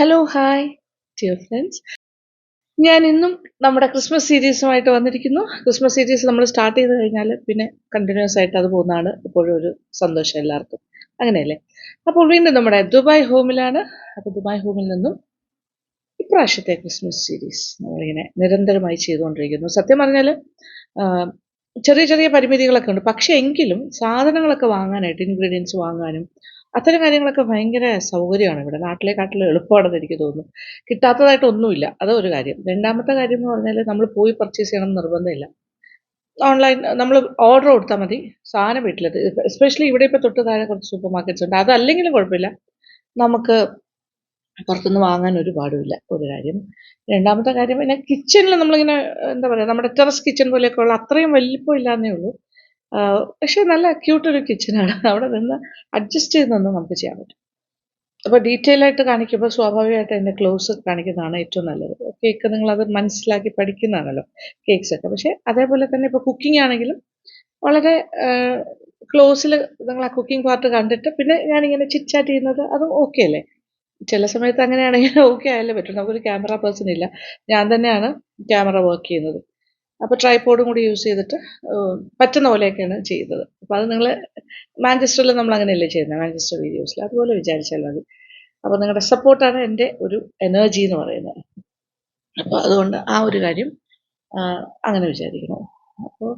Hello hi dear friends. ഞാൻ ഇന്നും നമ്മുടെ ക്രിസ്മസ് സീരീസുമായിട്ട് വന്നിരിക്കുന്നു. ക്രിസ്മസ് സീരീസ് നമ്മൾ സ്റ്റാർട്ട് ചെയ്ത് കഴിഞ്ഞാൽ പിന്നെ കണ്ടിന്യൂസ് ആയിട്ട് അത് പോകുന്നതാണ് എപ്പോഴും ഒരു സന്തോഷം എല്ലാവർക്കും, അങ്ങനെയല്ലേ? അപ്പോൾ വീണ്ടും നമ്മുടെ ദുബായ് ഹോമിലാണ്. അപ്പോൾ ദുബായ് ഹോമിൽ നിന്നും ഇപ്രാവശ്യത്തെ ക്രിസ്മസ് സീരീസ് നമ്മളിങ്ങനെ നിരന്തരമായി ചെയ്തുകൊണ്ടിരിക്കുന്നു. സത്യം പറഞ്ഞാൽ ചെറിയ ചെറിയ പരിമിതികളൊക്കെ ഉണ്ട്, പക്ഷേ എങ്കിലും സാധനങ്ങളൊക്കെ വാങ്ങാനായിട്ട്, ഇൻഗ്രീഡിയൻസ് വാങ്ങാനും അത്തരം കാര്യങ്ങളൊക്കെ ഭയങ്കര സൗകര്യമാണ് ഇവിടെ. നാട്ടിലേക്കാട്ടിലും എളുപ്പമാണെന്ന് എനിക്ക് തോന്നുന്നു. കിട്ടാത്തതായിട്ടൊന്നുമില്ല, അതൊരു കാര്യം. രണ്ടാമത്തെ കാര്യം എന്ന് പറഞ്ഞാൽ നമ്മൾ പോയി പർച്ചേസ് ചെയ്യണം എന്ന് നിർബന്ധമില്ല. ഓൺലൈൻ നമ്മൾ ഓർഡർ കൊടുത്താൽ മതി, സാധനം വീട്ടിലെത്തി. എസ്പെഷ്യലി ഇവിടെ ഇപ്പോൾ തൊട്ട് താഴെ കുറച്ച് സൂപ്പർ മാർക്കറ്റ്സ് ഉണ്ട്, അതല്ലെങ്കിലും കുഴപ്പമില്ല, നമുക്ക് പുറത്തുനിന്ന് വാങ്ങാൻ ഒരു പാടുമില്ല, ഒരു കാര്യം. രണ്ടാമത്തെ കാര്യം പിന്നെ കിച്ചണിൽ നമ്മളിങ്ങനെ എന്താ പറയുക, നമ്മുടെ ടെറസ് കിച്ചൺ പോലെയൊക്കെ ഉള്ള അത്രയും വലിപ്പം ഇല്ലാന്നേ ഉള്ളൂ. പക്ഷേ നല്ല ക്യൂട്ടൊരു കിച്ചണാണ്. അവിടെ നിന്ന് അഡ്ജസ്റ്റ് ചെയ്ത് നിന്ന് നമുക്ക് ചെയ്യാൻ പറ്റും. അപ്പോൾ ഡീറ്റെയിൽ ആയിട്ട് കാണിക്കുമ്പോൾ സ്വാഭാവികമായിട്ട് അതിൻ്റെ ക്ലോസ് കാണിക്കുന്നതാണ് ഏറ്റവും നല്ലത്. കേക്ക് നിങ്ങളത് മനസ്സിലാക്കി പഠിക്കുന്നതാണല്ലോ കേക്ക്സൊക്കെ. പക്ഷേ അതേപോലെ തന്നെ ഇപ്പോൾ കുക്കിംഗ് ആണെങ്കിലും വളരെ ക്ലോസിൽ നിങ്ങൾ ആ കുക്കിംഗ് പാർട്ട് കണ്ടിട്ട് പിന്നെ ഞാനിങ്ങനെ ചിറ്റ് ചാറ്റ് ചെയ്യുന്നത് അതും ഓക്കെ അല്ലേ? ചില സമയത്ത് അങ്ങനെയാണെങ്കിൽ ഓക്കെ ആയാലേ പറ്റും. നമുക്കൊരു ക്യാമറ പേഴ്സൺ ഇല്ല, ഞാൻ തന്നെയാണ് ക്യാമറ വർക്ക് ചെയ്യുന്നത്. അപ്പോൾ ട്രൈപോഡും കൂടി യൂസ് ചെയ്തിട്ട് പറ്റുന്ന പോലെയൊക്കെയാണ് ചെയ്യുന്നത്. അപ്പോൾ അത് നിങ്ങൾ മാഞ്ചസ്റ്ററിൽ നമ്മൾ അങ്ങനെയല്ലേ ചെയ്യുന്നത്, മാഞ്ചസ്റ്റർ വീഡിയോസിൽ അതുപോലെ വിചാരിച്ചാൽ മതി. അപ്പോൾ നിങ്ങളുടെ സപ്പോർട്ടാണ് എൻ്റെ ഒരു എനർജി എന്ന് പറയുന്നത്. അപ്പോൾ അതുകൊണ്ട് ആ ഒരു കാര്യം അങ്ങനെ വിചാരിക്കണം. അപ്പോൾ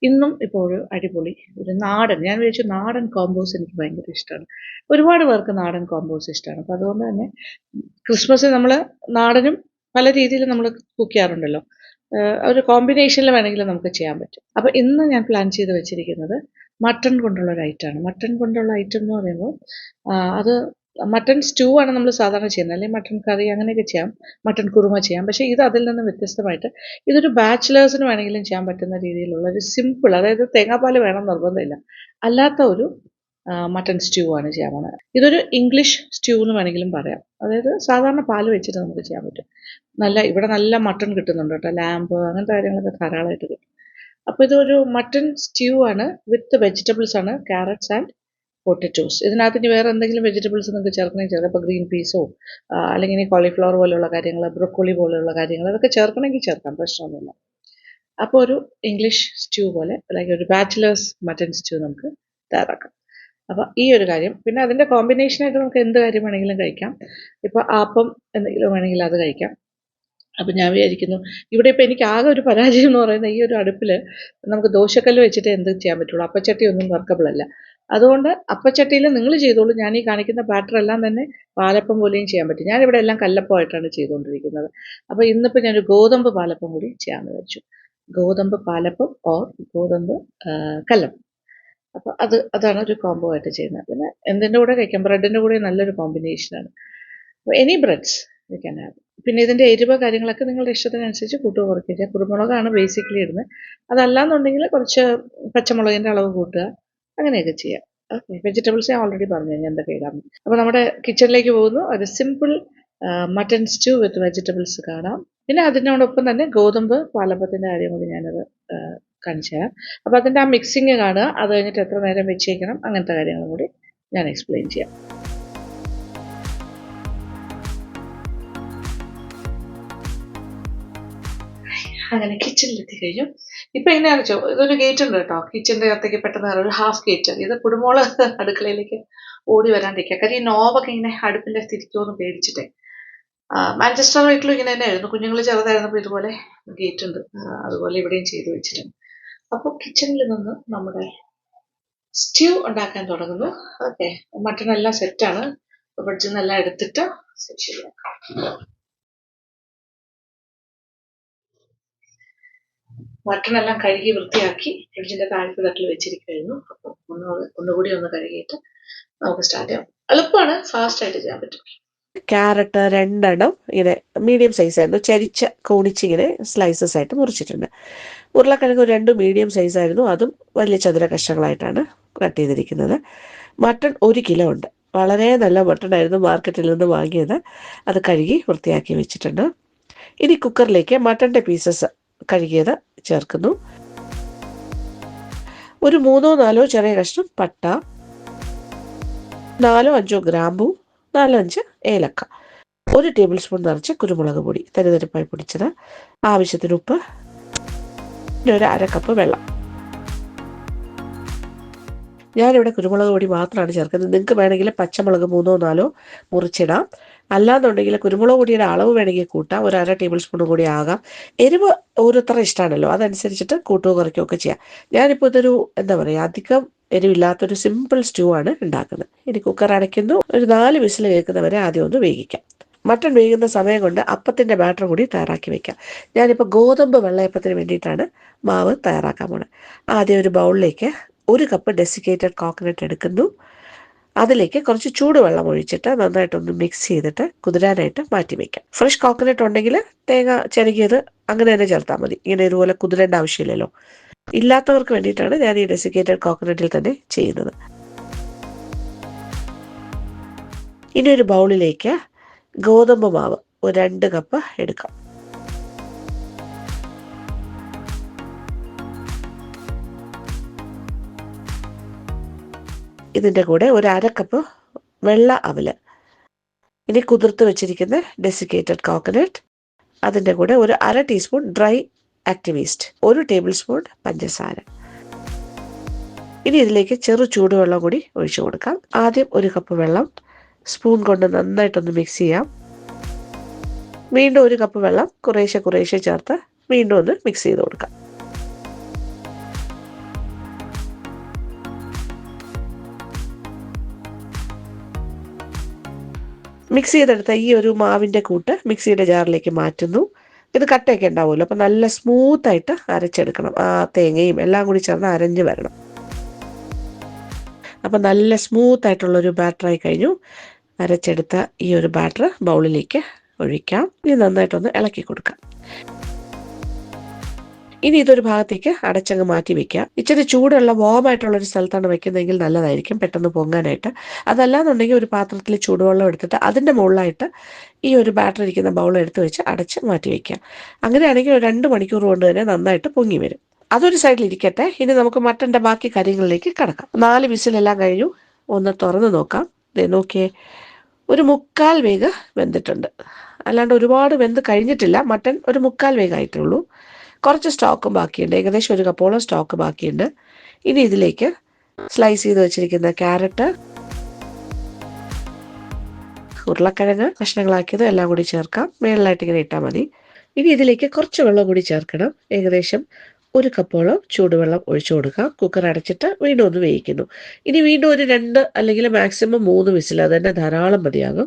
ഇന്നും ഇപ്പോൾ ഒരു അടിപൊളി ഒരു നാടൻ, ഞാൻ വിചാരിച്ചു നാടൻ കോമ്പോസ് എനിക്ക് ഭയങ്കര ഇഷ്ടമാണ്. ഒരുപാട് പേർക്ക് നാടൻ കോമ്പോസ് ഇഷ്ടമാണ്. അപ്പോൾ അതുകൊണ്ട് തന്നെ ക്രിസ്മസിന് നമ്മൾ നാടനും പല രീതിയിൽ നമ്മൾ കുക്ക് ചെയ്യാറുണ്ടല്ലോ, ഒരു കോമ്പിനേഷനിൽ വേണമെങ്കിൽ നമുക്ക് ചെയ്യാൻ പറ്റും. അപ്പോൾ ഇന്ന് ഞാൻ പ്ലാൻ ചെയ്ത് വെച്ചിരിക്കുന്നത് മട്ടൺ കൊണ്ടുള്ള ഒരു ഐറ്റമാണ്. മട്ടൺ കൊണ്ടുള്ള ഐറ്റം എന്ന് പറയുമ്പോൾ അത് മട്ടൺ സ്റ്റൂ ആണ് നമ്മൾ സാധാരണ ചെയ്യുന്നത്, അല്ലെങ്കിൽ മട്ടൺ കറി അങ്ങനെയൊക്കെ ചെയ്യാം, മട്ടൺ കുറുമ ചെയ്യാം. പക്ഷേ ഇത് അതിൽ നിന്ന് വ്യത്യസ്തമായിട്ട് ഇതൊരു ബാച്ചിലേഴ്സിന് വേണമെങ്കിലും ചെയ്യാൻ പറ്റുന്ന രീതിയിലുള്ള ഒരു സിമ്പിൾ, അതായത് തേങ്ങാപ്പാൽ വേണം നിർബന്ധമില്ല, അല്ലാത്ത ഒരു മട്ടൺ സ്റ്റൂ ആണ് ചെയ്യാൻ പോകുന്നത്. ഇതൊരു ഇംഗ്ലീഷ് സ്റ്റൂ എന്ന് വേണമെങ്കിലും പറയാം. അതായത് സാധാരണ പാൽ വെച്ചിട്ട് നമുക്ക് ചെയ്യാൻ പറ്റും. ഇവിടെ നല്ല മട്ടൺ കിട്ടുന്നുണ്ട് കേട്ടോ, ലാമ്പ് അങ്ങനത്തെ കാര്യങ്ങളൊക്കെ ധാരാളമായിട്ട് കിട്ടും. അപ്പോൾ ഇതൊരു മട്ടൺ സ്റ്റൂ ആണ്, വിത്ത് വെജിറ്റബിൾസ് ആണ്, ക്യാരറ്റ്സ് ആൻഡ് പൊട്ടറ്റോസ്. ഇതിനകത്ത് ഇനി വേറെ എന്തെങ്കിലും വെജിറ്റബിൾസ് നിങ്ങൾക്ക് ചേർക്കണമെങ്കിൽ ചേർക്കാം. ഇപ്പോൾ ഗ്രീൻ പീസോ അല്ലെങ്കിൽ ഇനി കോളിഫ്ലവർ പോലെയുള്ള കാര്യങ്ങൾ, ബ്രൊക്കോളി പോലെയുള്ള കാര്യങ്ങൾ, അതൊക്കെ ചേർക്കണമെങ്കിൽ ചേർക്കാം, പ്രശ്നമൊന്നുമില്ല. അപ്പോൾ ഒരു ഇംഗ്ലീഷ് സ്റ്റൂ പോലെ, അല്ലെങ്കിൽ ഒരു ബാച്ചിലേഴ്സ് മട്ടൺ സ്റ്റൂ നമുക്ക് തയ്യാറാക്കാം. അപ്പോൾ ഈ ഒരു കാര്യം. പിന്നെ അതിൻ്റെ കോമ്പിനേഷനായിട്ട് നമുക്ക് എന്ത് കാര്യം വേണമെങ്കിലും കഴിക്കാം. ഇപ്പോൾ ആപ്പം എന്തെങ്കിലും വേണമെങ്കിൽ അത് കഴിക്കാം. അപ്പം ഞാൻ വിചാരിക്കുന്നു, ഇവിടെ ഇപ്പോൾ എനിക്ക് ആകെ ഒരു പരാജയം എന്ന് പറയുന്നത് ഈ ഒരു അടുപ്പിൽ നമുക്ക് ദോശക്കല്ല് വെച്ചിട്ട് എന്ത് ചെയ്യാൻ പറ്റുള്ളൂ, അപ്പച്ചട്ടി ഒന്നും വർക്കബിൾ അല്ല. അതുകൊണ്ട് അപ്പച്ചട്ടിയിൽ നിങ്ങൾ ചെയ്തോളൂ, ഞാൻ ഈ കാണിക്കുന്ന ബാറ്റർ എല്ലാം തന്നെ പാലപ്പം പോലെയും ചെയ്യാൻ പറ്റും. ഞാനിവിടെ എല്ലാം കല്ലപ്പമായിട്ടാണ് ചെയ്തുകൊണ്ടിരിക്കുന്നത്. അപ്പോൾ ഇന്നിപ്പോൾ ഞാനൊരു ഗോതമ്പ് പാലപ്പം കൂടി ചെയ്യാമെന്ന് വെച്ചു. ഗോതമ്പ് പാലപ്പം ഓർ ഗോതമ്പ് കല്ലപ്പം. അപ്പോൾ അതാണ് ഒരു കോംബോ ആയിട്ട് ചെയ്യുന്നത്. പിന്നെ എന്തിൻ്റെ കൂടെ കഴിക്കാം, ബ്രെഡിൻ്റെ കൂടെ നല്ലൊരു കോമ്പിനേഷനാണ്. അപ്പോൾ any breads we can have. പിന്നെ ഇതിൻ്റെ എരിവ് കാര്യങ്ങളൊക്കെ നിങ്ങളുടെ ഇഷ്ടത്തിനനുസരിച്ച് കൂട്ടുക കുറയ്ക്കുക. കുരുമുളകാണ് ബേസിക്കലി ഇടുന്നത്, അതല്ലാന്നുണ്ടെങ്കിൽ കുറച്ച് പച്ചമുളകിൻ്റെ അളവ് കൂട്ടുക, അങ്ങനെയൊക്കെ ചെയ്യാം. ഓക്കെ, വെജിറ്റബിൾസ് ഞാൻ ഓൾറെഡി പറഞ്ഞു കഴിഞ്ഞാൽ എന്തൊക്കെ ഇടാം. അപ്പോൾ നമ്മുടെ കിച്ചണിലേക്ക് പോകുന്നു. ഒരു സിമ്പിൾ മട്ടൺ സ്റ്റൂ വിത്ത് വെജിറ്റബിൾസ് കാണാം. പിന്നെ അതിനോടൊപ്പം തന്നെ ഗോതമ്പ് പാലപ്പത്തിൻ്റെ കാര്യം കൂടി ഞാനത് കാണിച്ചു തരാം. അപ്പോൾ അതിൻ്റെ ആ മിക്സിങ് കാണുക, അത് കഴിഞ്ഞിട്ട് എത്ര നേരം വെച്ചേക്കണം, അങ്ങനത്തെ കാര്യങ്ങളും കൂടി ഞാൻ എക്സ്പ്ലെയിൻ ചെയ്യാം. അങ്ങനെ കിച്ചണിലെത്തി കഴിഞ്ഞു. ഇപ്പം എങ്ങനെയാണെന്ന് വെച്ചോ, ഇതൊരു ഗേറ്റ് ഉണ്ട് കേട്ടോ കിച്ചണിൻ്റെ അകത്തേക്ക്, പെട്ടെന്ന് ഒരു ഹാഫ് ഗേറ്റ്. ഇത് കുടുമോള് അടുക്കളയിലേക്ക് ഓടി വരാണ്ടിരിക്കുക, കാര്യം ഈ നോവൊക്കെ ഇങ്ങനെ അടുപ്പിൻ്റെ തിരിക്കുമെന്ന് പേടിച്ചിട്ടേ. മാഞ്ചസ്റ്റർ വീട്ടിലും ഇങ്ങനെ തന്നെയായിരുന്നു, കുഞ്ഞുങ്ങൾ ചെറുതായിരുന്നപ്പോൾ ഇതുപോലെ ഗേറ്റ് ഉണ്ട്, അതുപോലെ ഇവിടെയും ചെയ്തു വെച്ചിട്ടുണ്ട്. അപ്പോൾ കിച്ചണിൽ നിന്ന് നമ്മുടെ സ്റ്റ്യൂ ഉണ്ടാക്കാൻ തുടങ്ങുന്നു. ഓക്കെ, മട്ടൺ എല്ലാം സെറ്റാണ്, ഫ്രിഡ്ജിൽ നിന്നെല്ലാം എടുത്തിട്ട് ശരിയാക്കാം. മട്ടണെല്ലാം കഴുകി വൃത്തിയാക്കി ഫ്രിഡ്ജിൻ്റെ താഴത്തെ തട്ടിൽ വെച്ചിരിക്കുന്നു. അപ്പോൾ ഒന്നുകൂടി ഒന്ന് കഴുകിയിട്ട് നമുക്ക് സ്റ്റാർട്ട് ചെയ്യാം. എളുപ്പമാണ്, ഫാസ്റ്റായിട്ട് ചെയ്യാൻ പറ്റും. ക്യാരറ്റ് 2 ഇങ്ങനെ മീഡിയം സൈസായിരുന്നു, ചരിച്ച കോണിച്ചിങ്ങനെ സ്ലൈസസ് ആയിട്ട് മുറിച്ചിട്ടുണ്ട്. ഉരുളക്കിഴങ്ങ് 2 മീഡിയം സൈസായിരുന്നു, അതും വലിയ ചതുര കഷ്ണങ്ങളായിട്ടാണ് കട്ട് ചെയ്തിരിക്കുന്നത്. മട്ടൺ 1 കിലോ ഉണ്ട്, വളരെ നല്ല മട്ടണായിരുന്നു, മാർക്കറ്റിൽ നിന്ന് വാങ്ങിയത്. അത് കഴുകി വൃത്തിയാക്കി വെച്ചിട്ടുണ്ട്. ഇനി കുക്കറിലേക്ക് മട്ടൻ്റെ പീസസ് കഴുകിയത് ചേർക്കുന്നു. ഒരു 3-4 ചെറിയ കഷ്ണം പട്ട, 4-5 ഗ്രാമ്പൂ, 4-5 ഏലക്ക. 1 ടേബിൾ സ്പൂൺ നിറച്ച് കുരുമുളക് പൊടി തരിതരിപ്പായി പൊടിച്ചത്, ആവശ്യത്തിന് ഉപ്പ്, പിന്നെ ഒരു 1/2 കപ്പ് വെള്ളം. ഞാനിവിടെ കുരുമുളക് പൊടി മാത്രമാണ് ചേർക്കുന്നത്. നിങ്ങൾക്ക് വേണമെങ്കിൽ പച്ചമുളക് 3-4 മുറിച്ചിടാം. അല്ലാന്നുണ്ടെങ്കിൽ കുരുമുളക് പൊടിയുടെ അളവ് വേണമെങ്കിൽ കൂട്ടാം. ഒരു 1/2 ടേബിൾ സ്പൂൺ കൂടി ആകാം. എരിവ് ഓരോരുത്തരുടെ ഇഷ്ടമാണല്ലോ, അതനുസരിച്ചിട്ട് കൂട്ടുകയോ കുറയ്ക്കുകയോ ഒക്കെ ചെയ്യാം. ഞാനിപ്പോൾ ഇതൊരു എന്താ പറയുക, അധികം എരിവില്ലാത്തൊരു സിമ്പിൾ സ്റ്റൂ ആണ് ഉണ്ടാക്കുന്നത്. ഇനി കുക്കർ അടയ്ക്കുന്നു. ഒരു 4 വിസിൽ കേൾക്കുന്നവരെ ആദ്യം ഒന്ന് വേവിക്കാം. മട്ടൺ വേകുന്ന സമയം കൊണ്ട് അപ്പത്തിൻ്റെ ബാറ്റർ കൂടി തയ്യാറാക്കി വെക്കാം. ഞാനിപ്പോൾ ഗോതമ്പ് വെള്ളയപ്പത്തിന് വേണ്ടിയിട്ടാണ് മാവ് തയ്യാറാക്കാൻ പോണത്. ആദ്യം ഒരു ബൗളിലേക്ക് 1 കപ്പ് ഡെസിക്കേറ്റഡ് കോക്കനട്ട് എടുക്കുന്നു. അതിലേക്ക് കുറച്ച് ചൂടുവെള്ളം ഒഴിച്ചിട്ട് നന്നായിട്ടൊന്ന് മിക്സ് ചെയ്തിട്ട് കുതിരാനായിട്ട് മാറ്റി വയ്ക്കാം. ഫ്രഷ് കോക്കനട്ട് ഉണ്ടെങ്കിൽ തേങ്ങ ചിരകിയത് അങ്ങനെ തന്നെ ചേർത്താൽ മതി. ഇങ്ങനെ ഇതുപോലെ കുതിരേണ്ട ആവശ്യമില്ലല്ലോ. ഇല്ലാത്തവർക്ക് വേണ്ടിയിട്ടാണ് ഞാൻ ഈ ഡെസിക്കേറ്റഡ് കോക്കനട്ടിൽ തന്നെ ചെയ്യുന്നത്. ഇനി ഒരു ബൗളിലേക്ക് ഗോതമ്പ് മാവ് ഒരു 2 കപ്പ് എടുക്കാം. ഇതിൻ്റെ കൂടെ ഒരു 1/2 കപ്പ് വെള്ള അവല്, ഇനി കുതിർത്ത് വെച്ചിരിക്കുന്ന ഡെസിക്കേറ്റഡ് കോക്കനട്ട്, അതിൻ്റെ കൂടെ ഒരു 1/2 ടീസ്പൂൺ ഡ്രൈ ആക്ടിവേസ്റ്റ്, 1 ടേബിൾ സ്പൂൺ പഞ്ചസാര. ഇനി ഇതിലേക്ക് ചെറു ചൂടുവെള്ളം കൂടി ഒഴിച്ചു കൊടുക്കാം. ആദ്യം 1 കപ്പ് വെള്ളം സ്പൂൺ കൊണ്ട് നന്നായിട്ടൊന്ന് മിക്സ് ചെയ്യാം. വീണ്ടും 1 കപ്പ് വെള്ളം കുറേശ്ശെ ചേർത്ത് വീണ്ടും ഒന്ന് മിക്സ് ചെയ്ത് കൊടുക്കാം. മിക്സ് ചെയ്തെടുത്ത ഈ ഒരു മാവിൻ്റെ കൂട്ട് മിക്സിയുടെ ജാറിലേക്ക് മാറ്റുന്നു. ഇത് കട്ടയൊക്കെ ഉണ്ടാവുമല്ലോ, അപ്പം നല്ല സ്മൂത്തായിട്ട് അരച്ചെടുക്കണം. ആ തേങ്ങയും എല്ലാം കൂടി ചേർന്ന് അരഞ്ഞ് വരണം. അപ്പം നല്ല സ്മൂത്തായിട്ടുള്ളൊരു ബാറ്ററായി കഴിഞ്ഞു. അരച്ചെടുത്ത ഈ ഒരു ബാറ്റർ ബൗളിലേക്ക് ഒഴിക്കാം. ഇനി നന്നായിട്ടൊന്ന് ഇളക്കി കൊടുക്കാം. ഇനി ഇതൊരു ഭാഗത്തേക്ക് അടച്ചങ്ങ് മാറ്റി വെക്കാം. ഇച്ചിരി ചൂടുള്ള വാമായിട്ടുള്ളൊരു സ്ഥലത്താണ് വെക്കുന്നതെങ്കിൽ നല്ലതായിരിക്കും പെട്ടെന്ന് പൊങ്ങാനായിട്ട്. അതല്ലാന്നുണ്ടെങ്കിൽ ഒരു പാത്രത്തിൽ ചൂടുവെള്ളം എടുത്തിട്ട് അതിൻ്റെ മുകളിലായിട്ട് ഈ ഒരു ബാറ്റർ ഇരിക്കുന്ന ബൗൾ എടുത്ത് വെച്ച് അടച്ച് മാറ്റി വയ്ക്കാം. അങ്ങനെയാണെങ്കിൽ ഒരു 2 മണിക്കൂർ കൊണ്ട് തന്നെ നന്നായിട്ട് പൊങ്ങി വരും. അതൊരു സൈഡിൽ ഇരിക്കട്ടെ. ഇനി നമുക്ക് മട്ടൻ്റെ ബാക്കി കാര്യങ്ങളിലേക്ക് കടക്കാം. 4 വിസിലെല്ലാം കഴിഞ്ഞു. ഒന്ന് തുറന്ന് നോക്കാം. നോക്കിയേ, ഒരു 1/4 വേഗ് വെന്തിട്ടുണ്ട്. അല്ലാണ്ട് ഒരുപാട് വെന്ത് കഴിഞ്ഞിട്ടില്ല. മട്ടൻ ഒരു 1/4 വേഗായിട്ടുള്ളൂ. കുറച്ച് സ്റ്റോക്കും ബാക്കിയുണ്ട്. ഏകദേശം 1 കപ്പോളം സ്റ്റോക്ക് ബാക്കിയുണ്ട്. ഇനി ഇതിലേക്ക് സ്ലൈസ് ചെയ്ത് വെച്ചിരിക്കുന്ന ക്യാരറ്റ്, ഉരുളക്കിഴങ്ങ് കഷ്ണങ്ങളാക്കിയത് എല്ലാം കൂടി ചേർക്കാം. മേളിലായിട്ട് ഇങ്ങനെ ഇട്ടാൽ മതി. ഇനി ഇതിലേക്ക് കുറച്ച് വെള്ളം കൂടി ചേർക്കണം. ഏകദേശം 1 കപ്പോളം ചൂടുവെള്ളം ഒഴിച്ചു കൊടുക്കാം. കുക്കർ അടച്ചിട്ട് വീണ്ടും ഒന്ന് വേവിക്കുന്നു. ഇനി വീണ്ടും ഒരു 2 അല്ലെങ്കിൽ മാക്സിമം 3 വിസിൽ, അത് തന്നെ ധാരാളം മതിയാകും.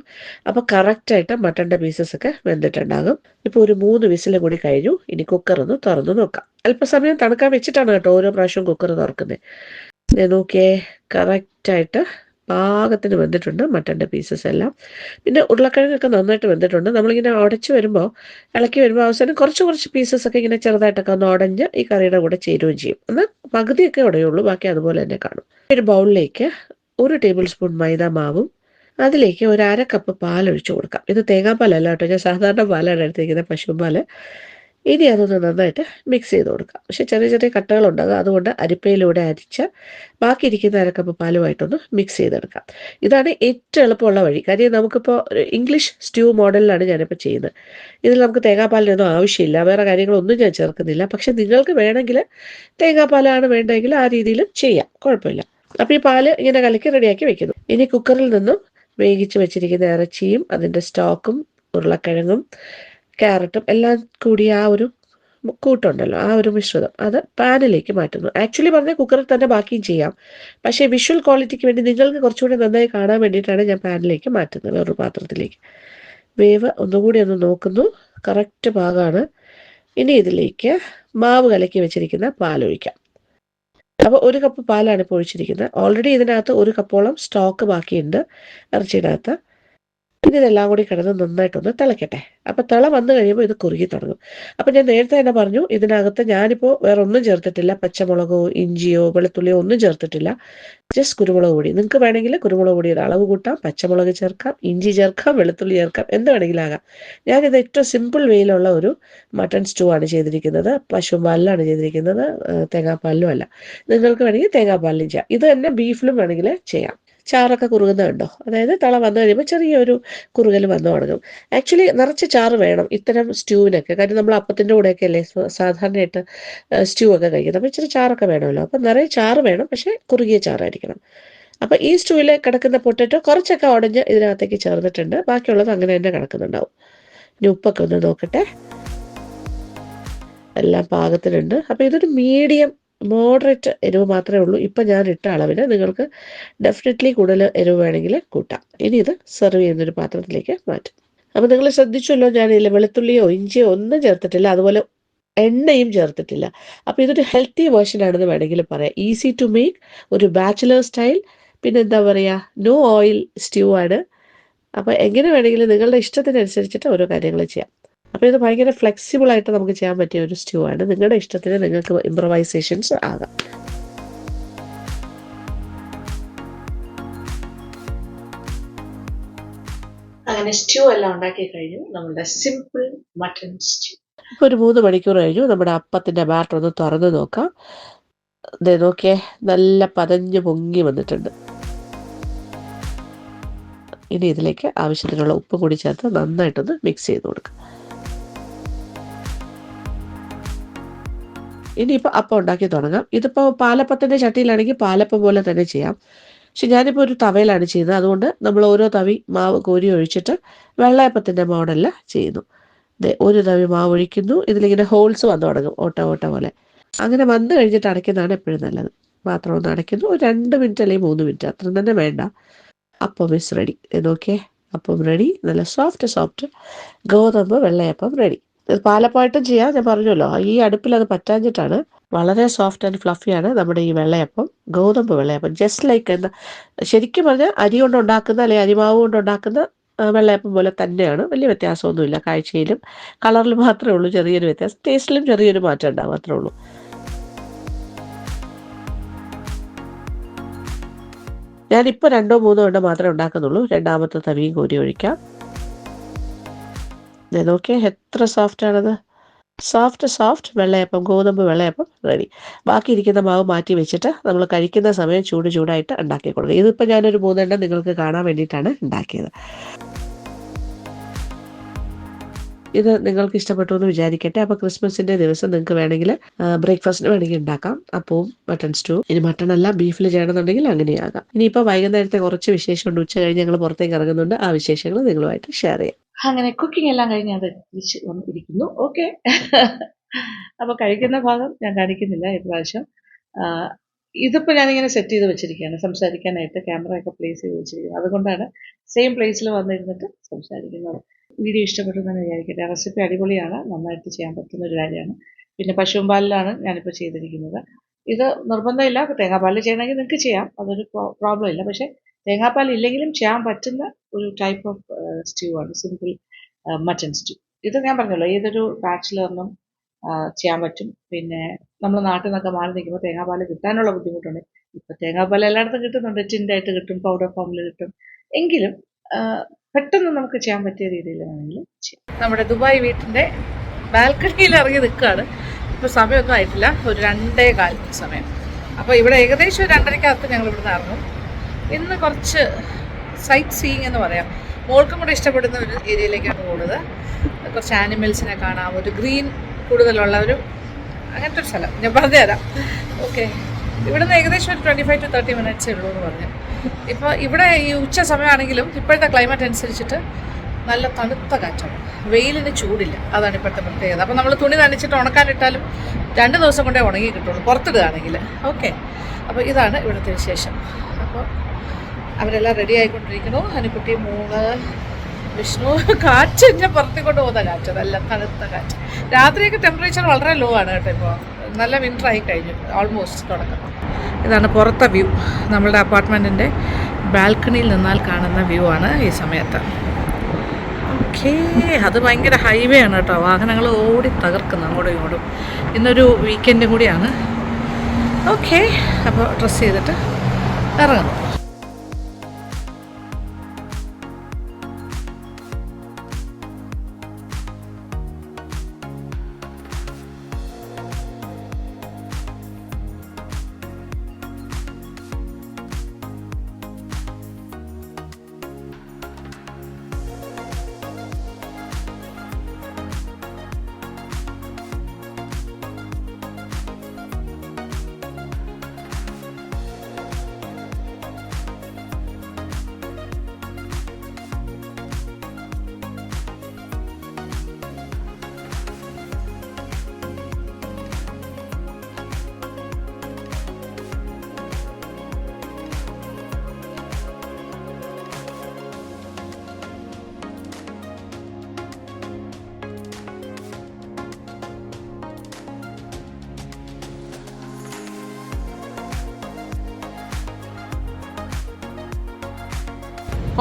അപ്പോൾ കറക്റ്റായിട്ട് മട്ടൻ്റെ പീസസ് ഒക്കെ വെന്തിട്ടുണ്ടാകും. ഇപ്പോൾ ഒരു 3 വിസിൽ കൂടി കഴിഞ്ഞു. ഇനി കുക്കർ ഒന്ന് തുറന്നു നോക്കാം. അല്പസമയം തണുക്കാൻ വെച്ചിട്ടാണ് കേട്ടോ ഓരോ പ്രാവശ്യവും കുക്കർ തുറക്കുന്നത്. നോക്കിയേ, കറക്റ്റായിട്ട് പാകത്തിന് വെന്തിട്ടുണ്ട് മട്ടൻ്റെ പീസസ് എല്ലാം. പിന്നെ ഉരുളക്കിഴങ്ങൊക്കെ നന്നായിട്ട് വെന്തിട്ടുണ്ട്. നമ്മളിങ്ങനെ ഉടച്ച് വരുമ്പോൾ, ഇളക്കി വരുമ്പോൾ അവസാനം കുറച്ച് പീസസൊക്കെ ഇങ്ങനെ ചെറുതായിട്ടൊക്കെ ഒന്ന് ഉടഞ്ഞ് ഈ കറിയുടെ കൂടെ ചേരുകയും ചെയ്യും. എന്നാൽ പകുതിയൊക്കെ ഉടയുള്ളൂ, ബാക്കി അതുപോലെ തന്നെ കാണും. ഒരു ബൗളിലേക്ക് 1 ടേബിൾ സ്പൂൺ മൈദ മാവും അതിലേക്ക് ഒരു 1/2 കപ്പ് പാലൊഴിച്ചു കൊടുക്കാം. ഇത് തേങ്ങാപ്പാലല്ല കേട്ടോ, ഞാൻ സാധാരണ പാലാണ് എടുത്തിരിക്കുന്നത്, പശുപാൽ. ഇനി അതൊന്ന് നന്നായിട്ട് മിക്സ് ചെയ്ത് കൊടുക്കാം. പക്ഷെ ചെറിയ കട്ടകളുണ്ടാകും, അതുകൊണ്ട് അരിപ്പയിലൂടെ അരിച്ച് ബാക്കി ഇരിക്കുന്ന 1/2 കപ്പ് പാലുമായിട്ടൊന്ന് മിക്സ് ചെയ്തെടുക്കാം. ഇതാണ് ഏറ്റവും എളുപ്പമുള്ള വഴി. കാര്യം നമുക്കിപ്പോൾ ഇംഗ്ലീഷ് സ്റ്റ്യൂ മോഡലിലാണ് ഞാനിപ്പോൾ ചെയ്യുന്നത്. ഇതിൽ നമുക്ക് തേങ്ങാപ്പാലിനൊന്നും ആവശ്യമില്ല, വേറെ കാര്യങ്ങളൊന്നും ഞാൻ ചേർക്കുന്നില്ല. പക്ഷെ നിങ്ങൾക്ക് വേണമെങ്കിൽ തേങ്ങാപ്പാലാണ് വേണ്ടതെങ്കിൽ ആ രീതിയിലും ചെയ്യാം, കുഴപ്പമില്ല. അപ്പോൾ ഈ പാല് ഇങ്ങനെ കലക്കി റെഡിയാക്കി വെക്കുന്നു. ഇനി കുക്കറിൽ നിന്നും വേവിച്ച് വെച്ചിരിക്കുന്ന ഇറച്ചിയും അതിൻ്റെ സ്റ്റോക്കും ഉരുളക്കിഴങ്ങും ക്യാരറ്റും എല്ലാം കൂടി ആ ഒരു കൂട്ടുണ്ടല്ലോ, ആ ഒരു മിശ്രിതം അത് പാനിലേക്ക് മാറ്റുന്നു. ആക്ച്വലി പറഞ്ഞാൽ കുക്കറിൽ തന്നെ ബാക്കിയും ചെയ്യാം. പക്ഷേ വിഷ്വൽ ക്വാളിറ്റിക്ക് വേണ്ടി നിങ്ങൾക്ക് കുറച്ചുകൂടി നന്നായി കാണാൻ വേണ്ടിയിട്ടാണ് ഞാൻ പാനിലേക്ക് മാറ്റുന്നത്, വേറൊരു പാത്രത്തിലേക്ക്. വേവ് ഒന്നുകൂടി ഒന്ന് നോക്കുന്നു, കറക്റ്റ് പാകമാണ്. ഇനി ഇതിലേക്ക് മാവ് കലക്കി വെച്ചിരിക്കുന്ന പാലൊഴിക്കാം. അപ്പോൾ 1 കപ്പ് പാലാണ് ഇപ്പോൾ ഒഴിച്ചിരിക്കുന്നത്. ഓൾറെഡി ഇതിനകത്ത് 1 കപ്പോളം സ്റ്റോക്ക് ബാക്കിയുണ്ട് ഇറച്ചിയുടെ. ഇനി ഇതെല്ലാം കൂടി കിടന്ന് നന്നായിട്ടൊന്ന് തിളയ്ക്കട്ടെ. അപ്പോൾ തിള വന്നു കഴിയുമ്പോൾ ഇത് കുറുകി തുടങ്ങും. അപ്പോൾ ഞാൻ നേരത്തെ തന്നെ പറഞ്ഞു, ഇതിനകത്ത് ഞാനിപ്പോൾ വേറെ ഒന്നും ചേർത്തിട്ടില്ല. പച്ചമുളകോ ഇഞ്ചിയോ വെളുത്തുള്ളിയോ ഒന്നും ചേർത്തിട്ടില്ല. ജസ്റ്റ് കുരുമുളക് പൊടി. നിങ്ങൾക്ക് വേണമെങ്കിൽ കുരുമുളക് പൊടിയുടെ അളവ് കൂട്ടാം, പച്ചമുളക് ചേർക്കാം, ഇഞ്ചി ചേർക്കാം, വെളുത്തുള്ളി ചേർക്കാം, എന്ത് വേണമെങ്കിലും ആകാം. ഞാനിത് ഏറ്റവും സിമ്പിൾ വേയിലുള്ള ഒരു മട്ടൺ സ്റ്റൂ ആണ് ചെയ്തിരിക്കുന്നത്. പശുപാലിലാണ് ചെയ്തിരിക്കുന്നത്, തേങ്ങാപ്പാലിലും അല്ല. നിങ്ങൾക്ക് വേണമെങ്കിൽ തേങ്ങാപ്പാലിലും ചെയ്യാം. ഇത് തന്നെ ബീഫിലും വേണമെങ്കിൽ ചെയ്യാം. ചാറൊക്കെ കുറുകുന്നുണ്ടോ, അതായത് തള വന്നു കഴിയുമ്പോൾ ചെറിയൊരു കുറുകൽ വന്നു തുടങ്ങും. ആക്ച്വലി നിറച്ച് ചാറ് വേണം ഇത്തരം സ്റ്റൂവിനൊക്കെ, കാര്യം നമ്മൾ അപ്പത്തിൻ്റെ കൂടെയൊക്കെ അല്ലേ സാധാരണയായിട്ട് സ്റ്റൂ ഒക്കെ കഴിക്കുന്നത്. അപ്പോൾ ഇച്ചിരി ചാറൊക്കെ വേണമല്ലോ. അപ്പം നിറയെ ചാറ് വേണം, പക്ഷേ കുറുകിയ ചാറായിരിക്കണം. അപ്പോൾ ഈ സ്റ്റൂവിൽ കിടക്കുന്ന പൊട്ടറ്റോ കുറച്ചൊക്കെ ഉടഞ്ഞ് ഇതിനകത്തേക്ക് ചേർന്നിട്ടുണ്ട്, ബാക്കിയുള്ളത് അങ്ങനെ തന്നെ കിടക്കുന്നുണ്ടാവും. ഇനി ഉപ്പൊക്കെ ഒന്ന് നോക്കട്ടെ, എല്ലാം പാകത്തിനുണ്ട്. അപ്പോൾ ഇതൊരു മീഡിയം മോഡറേറ്റ് എരിവ് മാത്രമേ ഉള്ളൂ ഇപ്പം ഞാൻ ഇട്ട അളവിന്. നിങ്ങൾക്ക് ഡെഫിനറ്റ്ലി കൂടുതൽ എരിവ് വേണമെങ്കിൽ കൂട്ടാം. ഇനി ഇത് സെർവ് ചെയ്യുന്നൊരു പാത്രത്തിലേക്ക് മാറ്റും. അപ്പോൾ നിങ്ങൾ ശ്രദ്ധിച്ചല്ലോ, ഞാനില്ല വെളുത്തുള്ളിയോ ഇഞ്ചിയോ ഒന്നും ചേർത്തിട്ടില്ല, അതുപോലെ എണ്ണയും ചേർത്തിട്ടില്ല. അപ്പോൾ ഇതൊരു ഹെൽത്തി വേർഷൻ ആണെന്ന് വേണമെങ്കിൽ പറയാം. ഈസി ടു മേക്ക്, ഒരു ബാച്ചിലർ സ്റ്റൈൽ, പിന്നെ എന്താ പറയുക, നോ ഓയിൽ സ്റ്റ്യൂ ആണ്. അപ്പോൾ എങ്ങനെ വേണമെങ്കിലും നിങ്ങളുടെ ഇഷ്ടത്തിനനുസരിച്ചിട്ട് ഓരോ കാര്യങ്ങൾ ചെയ്യാം. അപ്പോൾ ഇത് ഭയങ്കര ഫ്ലെക്സിബിൾ ആയിട്ട് നമുക്ക് ചെയ്യാൻ പറ്റിയ ഒരു സ്റ്റ്യൂ ആണ്. നിങ്ങളുടെ ഇഷ്ടത്തിന് നിങ്ങൾക്ക് ഇംപ്രവൈസേഷൻസ് ആകാം. അങ്ങനെ സ്റ്റ്യൂ എല്ലാം ഉണ്ടാക്കി കഴിഞ്ഞു, നമ്മളുടെ സിമ്പിൾ മട്ടൺ സ്റ്റ്യൂ. ഇപ്പോൾ ഒരു 3 മണിക്കൂർ കഴിഞ്ഞു. നമ്മുടെ അപ്പത്തിൻ്റെ ബാറ്റർ ഒന്ന് തുറന്ന് നോക്കാം. ദേ നോക്കിയേ, നല്ല പതഞ്ഞ് പൊങ്ങി വന്നിട്ടുണ്ട്. ഇനി ഇതിലേക്ക് ആവശ്യത്തിനുള്ള ഉപ്പ് കൂടി ചേർത്ത് നന്നായിട്ടൊന്ന് മിക്സ് ചെയ്ത് കൊടുക്കുക. ഇനിയിപ്പോൾ അപ്പം ഉണ്ടാക്കി തുടങ്ങാം. ഇതിപ്പോൾ പാലപ്പത്തിൻ്റെ ചട്ടിയിലാണെങ്കിൽ പാലപ്പം പോലെ തന്നെ ചെയ്യാം. പക്ഷെ ഞാനിപ്പോൾ ഒരു തവയിലാണ് ചെയ്യുന്നത്, അതുകൊണ്ട് നമ്മൾ ഓരോ തവി മാവ് കോരി ഒഴിച്ചിട്ട് വെള്ളയപ്പത്തിൻ്റെ മോഡലിൽ ചെയ്യുന്നു. ഒരു തവി മാവ് ഒഴിക്കുന്നു, ഇതിലിങ്ങനെ ഹോൾസ് വന്നു തുടങ്ങും, ഓട്ട ഓട്ട പോലെ. അങ്ങനെ വന്നു കഴിഞ്ഞിട്ട് അടയ്ക്കുന്നതാണ് എപ്പോഴും നല്ലത്. പാത്രം ഒന്ന് അടയ്ക്കുന്നു, ഒരു 2 മിനിറ്റ് അല്ലെങ്കിൽ 3 മിനിറ്റ്, അത്ര തന്നെ വേണ്ട. അപ്പം ഇസ് റെഡി. നോക്കിയേ, അപ്പം റെഡി. നല്ല സോഫ്റ്റ് ഗോതമ്പ് വെള്ളയപ്പം റെഡി. ഇത് പാലപ്പമായിട്ടും ചെയ്യാം, ഞാൻ പറഞ്ഞല്ലോ. ഈ അടുപ്പിൽ അത് പറ്റാഞ്ഞിട്ടാണ്. വളരെ സോഫ്റ്റ് ആൻഡ് ഫ്ലഫിയാണ് നമ്മുടെ ഈ വെള്ളയപ്പം, ഗോതമ്പ് വെള്ളയപ്പം. ജസ്റ്റ് ലൈക്ക് എന്താ, ശരിക്കും പറഞ്ഞാൽ അരി കൊണ്ട് ഉണ്ടാക്കുന്ന അല്ലെങ്കിൽ അരിമാവ് കൊണ്ട് ഉണ്ടാക്കുന്ന വെള്ളയപ്പം പോലെ തന്നെയാണ്. വലിയ വ്യത്യാസമൊന്നുമില്ല. കാഴ്ചയിലും കളറിലും മാത്രമേ ഉള്ളൂ ചെറിയൊരു വ്യത്യാസം. ടേസ്റ്റിലും ചെറിയൊരു മാറ്റം ഉണ്ടാവും, അത്രേ ഉള്ളൂ. ഞാനിപ്പോൾ 2-3 എണ്ണം മാത്രമേ ഉണ്ടാക്കുന്നുള്ളൂ. രണ്ടാമത്തെ തവിയും കോരി ഒഴിക്കാം. നോക്കിയേ എത്ര സോഫ്റ്റാണത്. സോഫ്റ്റ് വെള്ളയപ്പം, ഗോതമ്പ് വെള്ളയപ്പം റെഡി. ബാക്കി ഇരിക്കുന്ന മാവ് മാറ്റി വെച്ചിട്ട് നമ്മൾ കഴിക്കുന്ന സമയം ചൂടായിട്ട് ഉണ്ടാക്കി കൊടുക്കുക. ഇതിപ്പോൾ ഞാനൊരു 3 എണ്ണം നിങ്ങൾക്ക് കാണാൻ വേണ്ടിയിട്ടാണ് ഉണ്ടാക്കിയത്. ഇത് നിങ്ങൾക്ക് ഇഷ്ടപ്പെട്ടു എന്ന് വിചാരിക്കട്ടെ. അപ്പോൾ ക്രിസ്മസിൻ്റെ ദിവസം നിങ്ങൾക്ക് വേണമെങ്കിൽ ബ്രേക്ക്ഫാസ്റ്റിന് വേണമെങ്കിൽ ഉണ്ടാക്കാം, അപ്പവും മട്ടൺ സ്റ്റൂ. ഇനി മട്ടൺ അല്ല ബീഫിൽ ചെയ്യണമെന്നുണ്ടെങ്കിൽ അങ്ങനെയാകാം. ഇനിയിപ്പോൾ വൈകുന്നേരത്തെ കുറച്ച് വിശേഷമുണ്ട്. ഉച്ച കഴിഞ്ഞ് ഞങ്ങൾ പുറത്തേക്ക് ഇറങ്ങുന്നുണ്ട്. ആ വിശേഷങ്ങൾ നിങ്ങളുമായിട്ട് ഷെയർ ചെയ്യാം. അങ്ങനെ കുക്കിംഗ് എല്ലാം കഴിഞ്ഞ് അത് തിരിച്ച് വന്നിരിക്കുന്നു. ഓക്കെ. അപ്പോൾ കഴിക്കുന്ന ഭാഗം ഞാൻ കാണിക്കുന്നില്ല ഇപ്രാവശ്യം. ഇതിപ്പോൾ ഞാനിങ്ങനെ സെറ്റ് ചെയ്ത് വെച്ചിരിക്കുകയാണ് സംസാരിക്കാനായിട്ട്. ക്യാമറയൊക്കെ പ്ലേസ് ചെയ്ത് വെച്ചിരിക്കുന്നത്, അതുകൊണ്ടാണ് സെയിം പ്ലേസിൽ വന്നിരുന്നിട്ട് സംസാരിക്കുന്നത്. വീഡിയോ ഇഷ്ടപ്പെട്ടു എന്ന് വിചാരിക്കട്ടെ. റെസിപ്പി അടിപൊളിയാണ്, നന്നായിട്ട് ചെയ്യാൻ പറ്റുന്ന ഒരു കാര്യമാണ്. പിന്നെ പശുവും പാലിലാണ് ഞാനിപ്പോൾ ചെയ്തിരിക്കുന്നത്. ഇത് നിർബന്ധമില്ല, തേങ്ങാപ്പാലിൽ ചെയ്യണമെങ്കിൽ നിങ്ങൾക്ക് ചെയ്യാം, അതൊരു പ്രോബ്ലം ഇല്ല. പക്ഷേ തേങ്ങാപ്പാൽ ഇല്ലെങ്കിലും ചെയ്യാൻ പറ്റുന്ന ഒരു ടൈപ്പ് ഓഫ് സ്റ്റ്യൂ ആണ് സിമ്പിൾ മട്ടൺ സ്റ്റ്യൂ. ഇത് ഞാൻ പറഞ്ഞല്ലോ, ഏതൊരു ബാച്ചിലറിനും ചെയ്യാൻ പറ്റും. പിന്നെ നമ്മൾ നാട്ടിൽ നിന്നൊക്കെ മാറി നിൽക്കുമ്പോൾ തേങ്ങാപ്പാൽ കിട്ടാനുള്ള ബുദ്ധിമുട്ടുണ്ട്. ഇപ്പം തേങ്ങാപ്പാൽ എല്ലായിടത്തും കിട്ടുന്നുണ്ട്, ടിൻഡായിട്ട് കിട്ടും, പൗഡർ ഫോമിൽ കിട്ടും. എങ്കിലും പെട്ടെന്ന് നമുക്ക് ചെയ്യാൻ പറ്റിയ രീതിയിൽ വേണമെങ്കിൽ ചെയ്യാം. നമ്മുടെ ദുബായ് വീട്ടിൻ്റെ ബാൽക്കണിയിൽ ഇറങ്ങി നിൽക്കുകയാണ്. ഇപ്പോൾ സമയമൊന്നും ആയിട്ടില്ല, ഒരു 2:15 സമയം. അപ്പോൾ ഇവിടെ ഏകദേശം 2:30 ഞങ്ങൾ ഇവിടുന്ന് ഇറങ്ങും. ഇന്ന് കുറച്ച് സൈറ്റ് സീയിങ് എന്ന് പറയാം, മോൾക്കും കൂടെ ഇഷ്ടപ്പെടുന്ന ഒരു ഏരിയയിലേക്കാണ് പോകുന്നത്. കുറച്ച് ആനിമൽസിനെ കാണാം, ഒരു ഗ്രീൻ കൂടുതലുള്ള അങ്ങനത്തെ ഒരു സ്ഥലം ഞാൻ പറഞ്ഞു തരാം. ഓക്കെ, ഇവിടുന്ന് ഏകദേശം ഒരു 25 to 30 മിനിറ്റ്സേ ഉള്ളൂ എന്ന് പറഞ്ഞു. ഇപ്പോൾ ഇവിടെ ഈ ഉച്ച സമയമാണെങ്കിലും ഇപ്പോഴത്തെ ക്ലൈമറ്റ് അനുസരിച്ചിട്ട് നല്ല തണുത്ത കാറ്റാണ്, വെയിലിന് ചൂടില്ല. അതാണ് ഇപ്പോഴത്തെ പ്രത്യേകത. അപ്പോൾ നമ്മൾ തുണി നനച്ചിട്ട് ഉണക്കാനിട്ടാലും 2 ദിവസം കൊണ്ടേ ഉണങ്ങി കിട്ടുള്ളൂ പുറത്തിടുകയാണെങ്കിൽ. ഓക്കെ, അപ്പോൾ ഇതാണ് ഇവിടുത്തെ വിശേഷം. അപ്പോൾ അവരെല്ലാം റെഡി ആയിക്കൊണ്ടിരിക്കുന്നു. അനുക്കുട്ടി, മൂന്ന്, വിഷ്ണു. കാറ്റ് ഞാൻ പുറത്തേക്കൊണ്ട് പോകുന്ന കാറ്റ്, നല്ല തണുത്ത കാറ്റ്. രാത്രിയൊക്കെ ടെമ്പറേച്ചർ വളരെ ലോ ആണ് കേട്ടോ. ഇപ്പോൾ നല്ല വിൻ്റർ ആയി കഴിഞ്ഞു, ഓൾമോസ്റ്റ് തുടക്കം. ഇതാണ് പുറത്തെ വ്യൂ, നമ്മളുടെ അപ്പാർട്ട്മെൻറ്റിൻ്റെ ബാൽക്കണിയിൽ നിന്നാൽ കാണുന്ന വ്യൂ ആണ് ഈ സമയത്ത്. ഓക്കേ, അത് ഭയങ്കര ഹൈവേ ആണ് കേട്ടോ, വാഹനങ്ങൾ ഓടി തകർക്കുന്നു അങ്ങോട്ടും ഇങ്ങോട്ടും. ഇന്നൊരു വീക്കെൻഡും കൂടിയാണ്. ഓക്കെ, അപ്പോൾ ഡ്രസ്സ് ചെയ്തിട്ട് ഇറങ്ങുന്നു.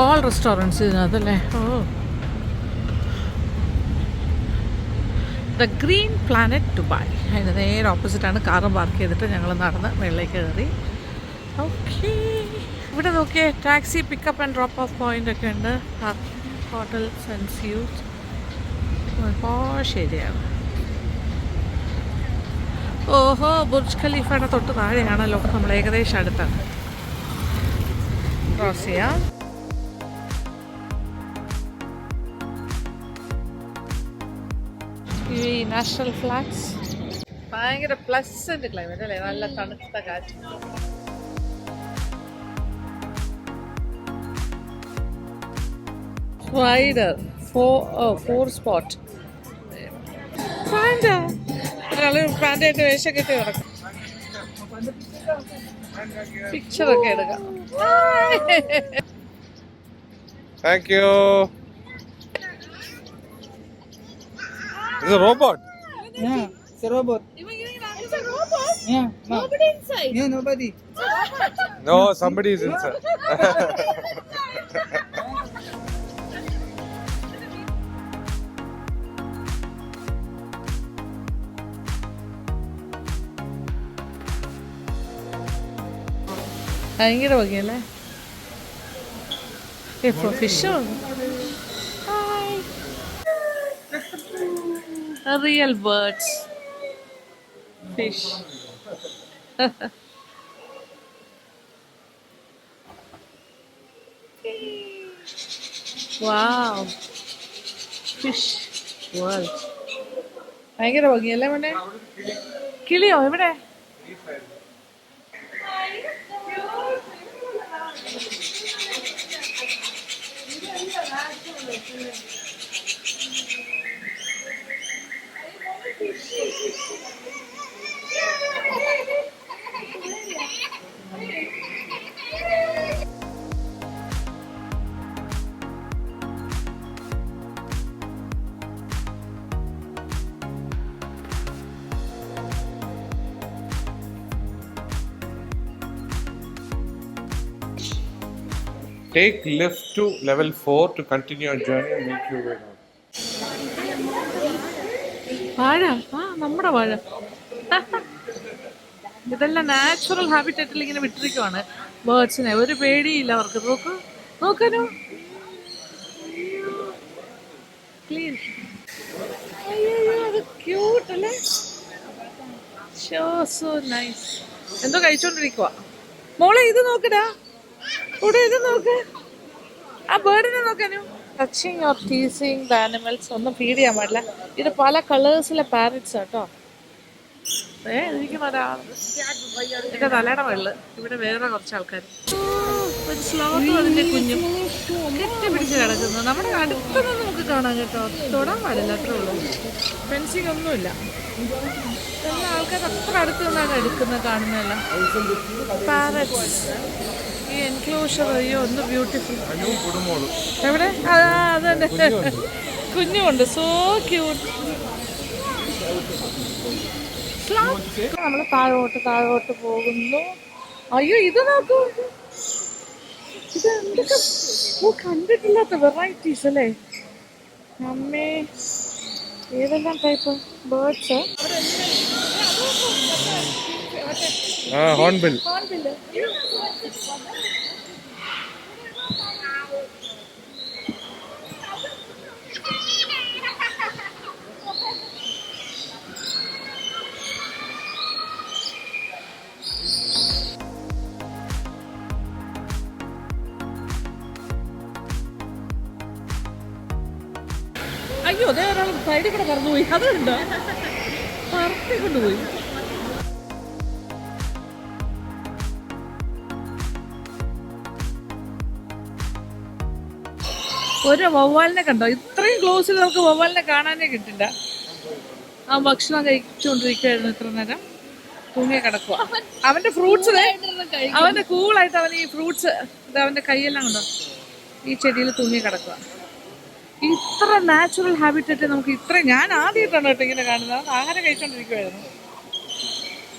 ഓൾ റെസ്റ്റോറൻറ്റ്സ് ഇതിനകത്തല്ലേ. Oh, the green planet Dubai. അതിന് നേരെ ഓപ്പോസിറ്റാണ്. കാറും പാർക്ക് ചെയ്തിട്ട് ഞങ്ങൾ നടന്ന് മുകളിലേക്ക് കയറി. ഓക്കെ, ഇവിടെ നോക്കിയേ, taxi pickup and drop of point ഒക്കെ ഉണ്ട്. ഹോട്ടൽസ് ആൻഡ് സ്യൂസ് ശരിയാണ്. ഓഹോ, ബുർജ് ഖലീഫയുടെ തൊട്ട് താഴെയാണല്ലോ. നമ്മൾ ഏകദേശം അടുത്താണ്. ക്രോസ് ചെയ്യാം. ഈ നാഷണൽ ഫ്ലാഗ്സ്. ഭയങ്കര പ്ലസന്റ് ക്ലൈമറ്റ് അല്ലേ, നല്ല തണുത്ത കാറ്റ്. Rider for spot. ഒരാള് പാൻറ്റായിട്ട് വേഷം കെട്ടി കിടക്കും. പിക്ചറൊക്കെ എടുക്കാം. Thank you. It's a robot. Yeah, it's a robot. It's a robot? Yeah. No. Nobody inside? Yeah, nobody. No, somebody is inside. ഭയങ്കര ഭംഗിയല്ലേ. Fish real birds fish. Wow, fish world. ഭയങ്കര ഭംഗിയല്ലേ മോനെ. കിളിയോ എവിടെ? Take lift to level 4 to continue your journey and make your way down. വാഴ, നമ്മുടെ വാഴ. ഇതെല്ലാം നാച്ചുറൽ ഹാബിറ്ററ്റിൽ ഇങ്ങനെ വിട്ടിരിക്കുവാണ് ബേർഡ്സിനെ. ഒരു പേടിയില്ല അവർക്ക്. നോക്കാനോ ക്ലീൻ. അയ്യോ, അത് ക്യൂട്ട് അല്ലേ. So nice. എന്തോ കഴിച്ചോണ്ടിരിക്കുവാ മോളെ. ഇത് നോക്കടാ, ഇവിടെ ഇത് നോക്ക്. ആ ബേർഡിനെ നോക്കാനോ. Touching or teasing the animals. ഒന്നും ഫീഡ് ചെയ്യാൻ പാടില്ല. ഇത് പല കളേഴ്സിലെ പാരറ്റ്സ് കേട്ടോ. ഇരിക്കുന്ന ഒരാൾ എന്റെ തലയുടെ വെള്ള്. ഇവിടെ വേറെ കുറച്ച് ആൾക്കാർ. ഒരു സ്ലോട്ടും അതിന്റെ കുഞ്ഞും കെട്ടി പിടിച്ച് കിടക്കുന്നു. നമ്മുടെ അടുത്തൊന്നും നമുക്ക് കാണാൻ കേട്ടോ. തൊടാൻ പാടില്ല, അത്രേ ഉള്ളൂ. ഫെൻസിങ് ഒന്നുമില്ല. എല്ലാ ആൾക്കാർ അത്ര അടുത്ത് നിന്നാണ് എടുക്കുന്നത്. കാണുന്നതല്ല പാരറ്റ്സ്. ഈ എൻക്ലോഷർ, അയ്യോ ഒന്ന് ബ്യൂട്ടിഫുൾ. എവിടെ? അതന്നെ, കുഞ്ഞുമുണ്ട്. So cute. നമ്മൾ താഴോട്ട് പോകുന്നു. അയ്യോ, ഇത് നോക്കൂ. ഇത് എന്തൊക്കെ കണ്ടിട്ടില്ലാത്ത വെറൈറ്റീസ് അല്ലേ അമ്മേ. ഏതെല്ലാം ടൈപ്പ് ബേർഡ്സ്. Hornbill. അയ്യോ, അതേ ഒരാൾ സൈഡിൽ കൂടെ പറന്നുപോയി. അതുണ്ടോ? പറത്തി കൊണ്ടുപോയി. ഒരു വവ്വാലിനെ കണ്ടോ? ഇത്രയും ക്ലോസിൽ നമുക്ക് വവ്വാലിനെ കാണാനേ കിട്ടില്ല. ആ ഭക്ഷണം കഴിച്ചുകൊണ്ടിരിക്കുവായിരുന്നു ഇത്ര നേരം. തൂങ്ങി കിടക്കുക. അവന്റെ ഫ്രൂട്ട്സ്, അവന്റെ കൂളായിട്ട് അവൻ ഈ ഫ്രൂട്ട്സ് അവന്റെ കൈയെല്ലാം കണ്ടോ ഈ ചെടിയിൽ തൂങ്ങി കിടക്കുക. ഇത്ര നാച്ചുറൽ ഹാബിറ്ററ്റ് നമുക്ക് ഇത്രയും ഞാൻ ആദ്യമായിട്ടാണ് കേട്ടോ ഇങ്ങനെ കാണുന്നത്. അവൻ ആഹാരം കഴിച്ചോണ്ടിരിക്കുവായിരുന്നു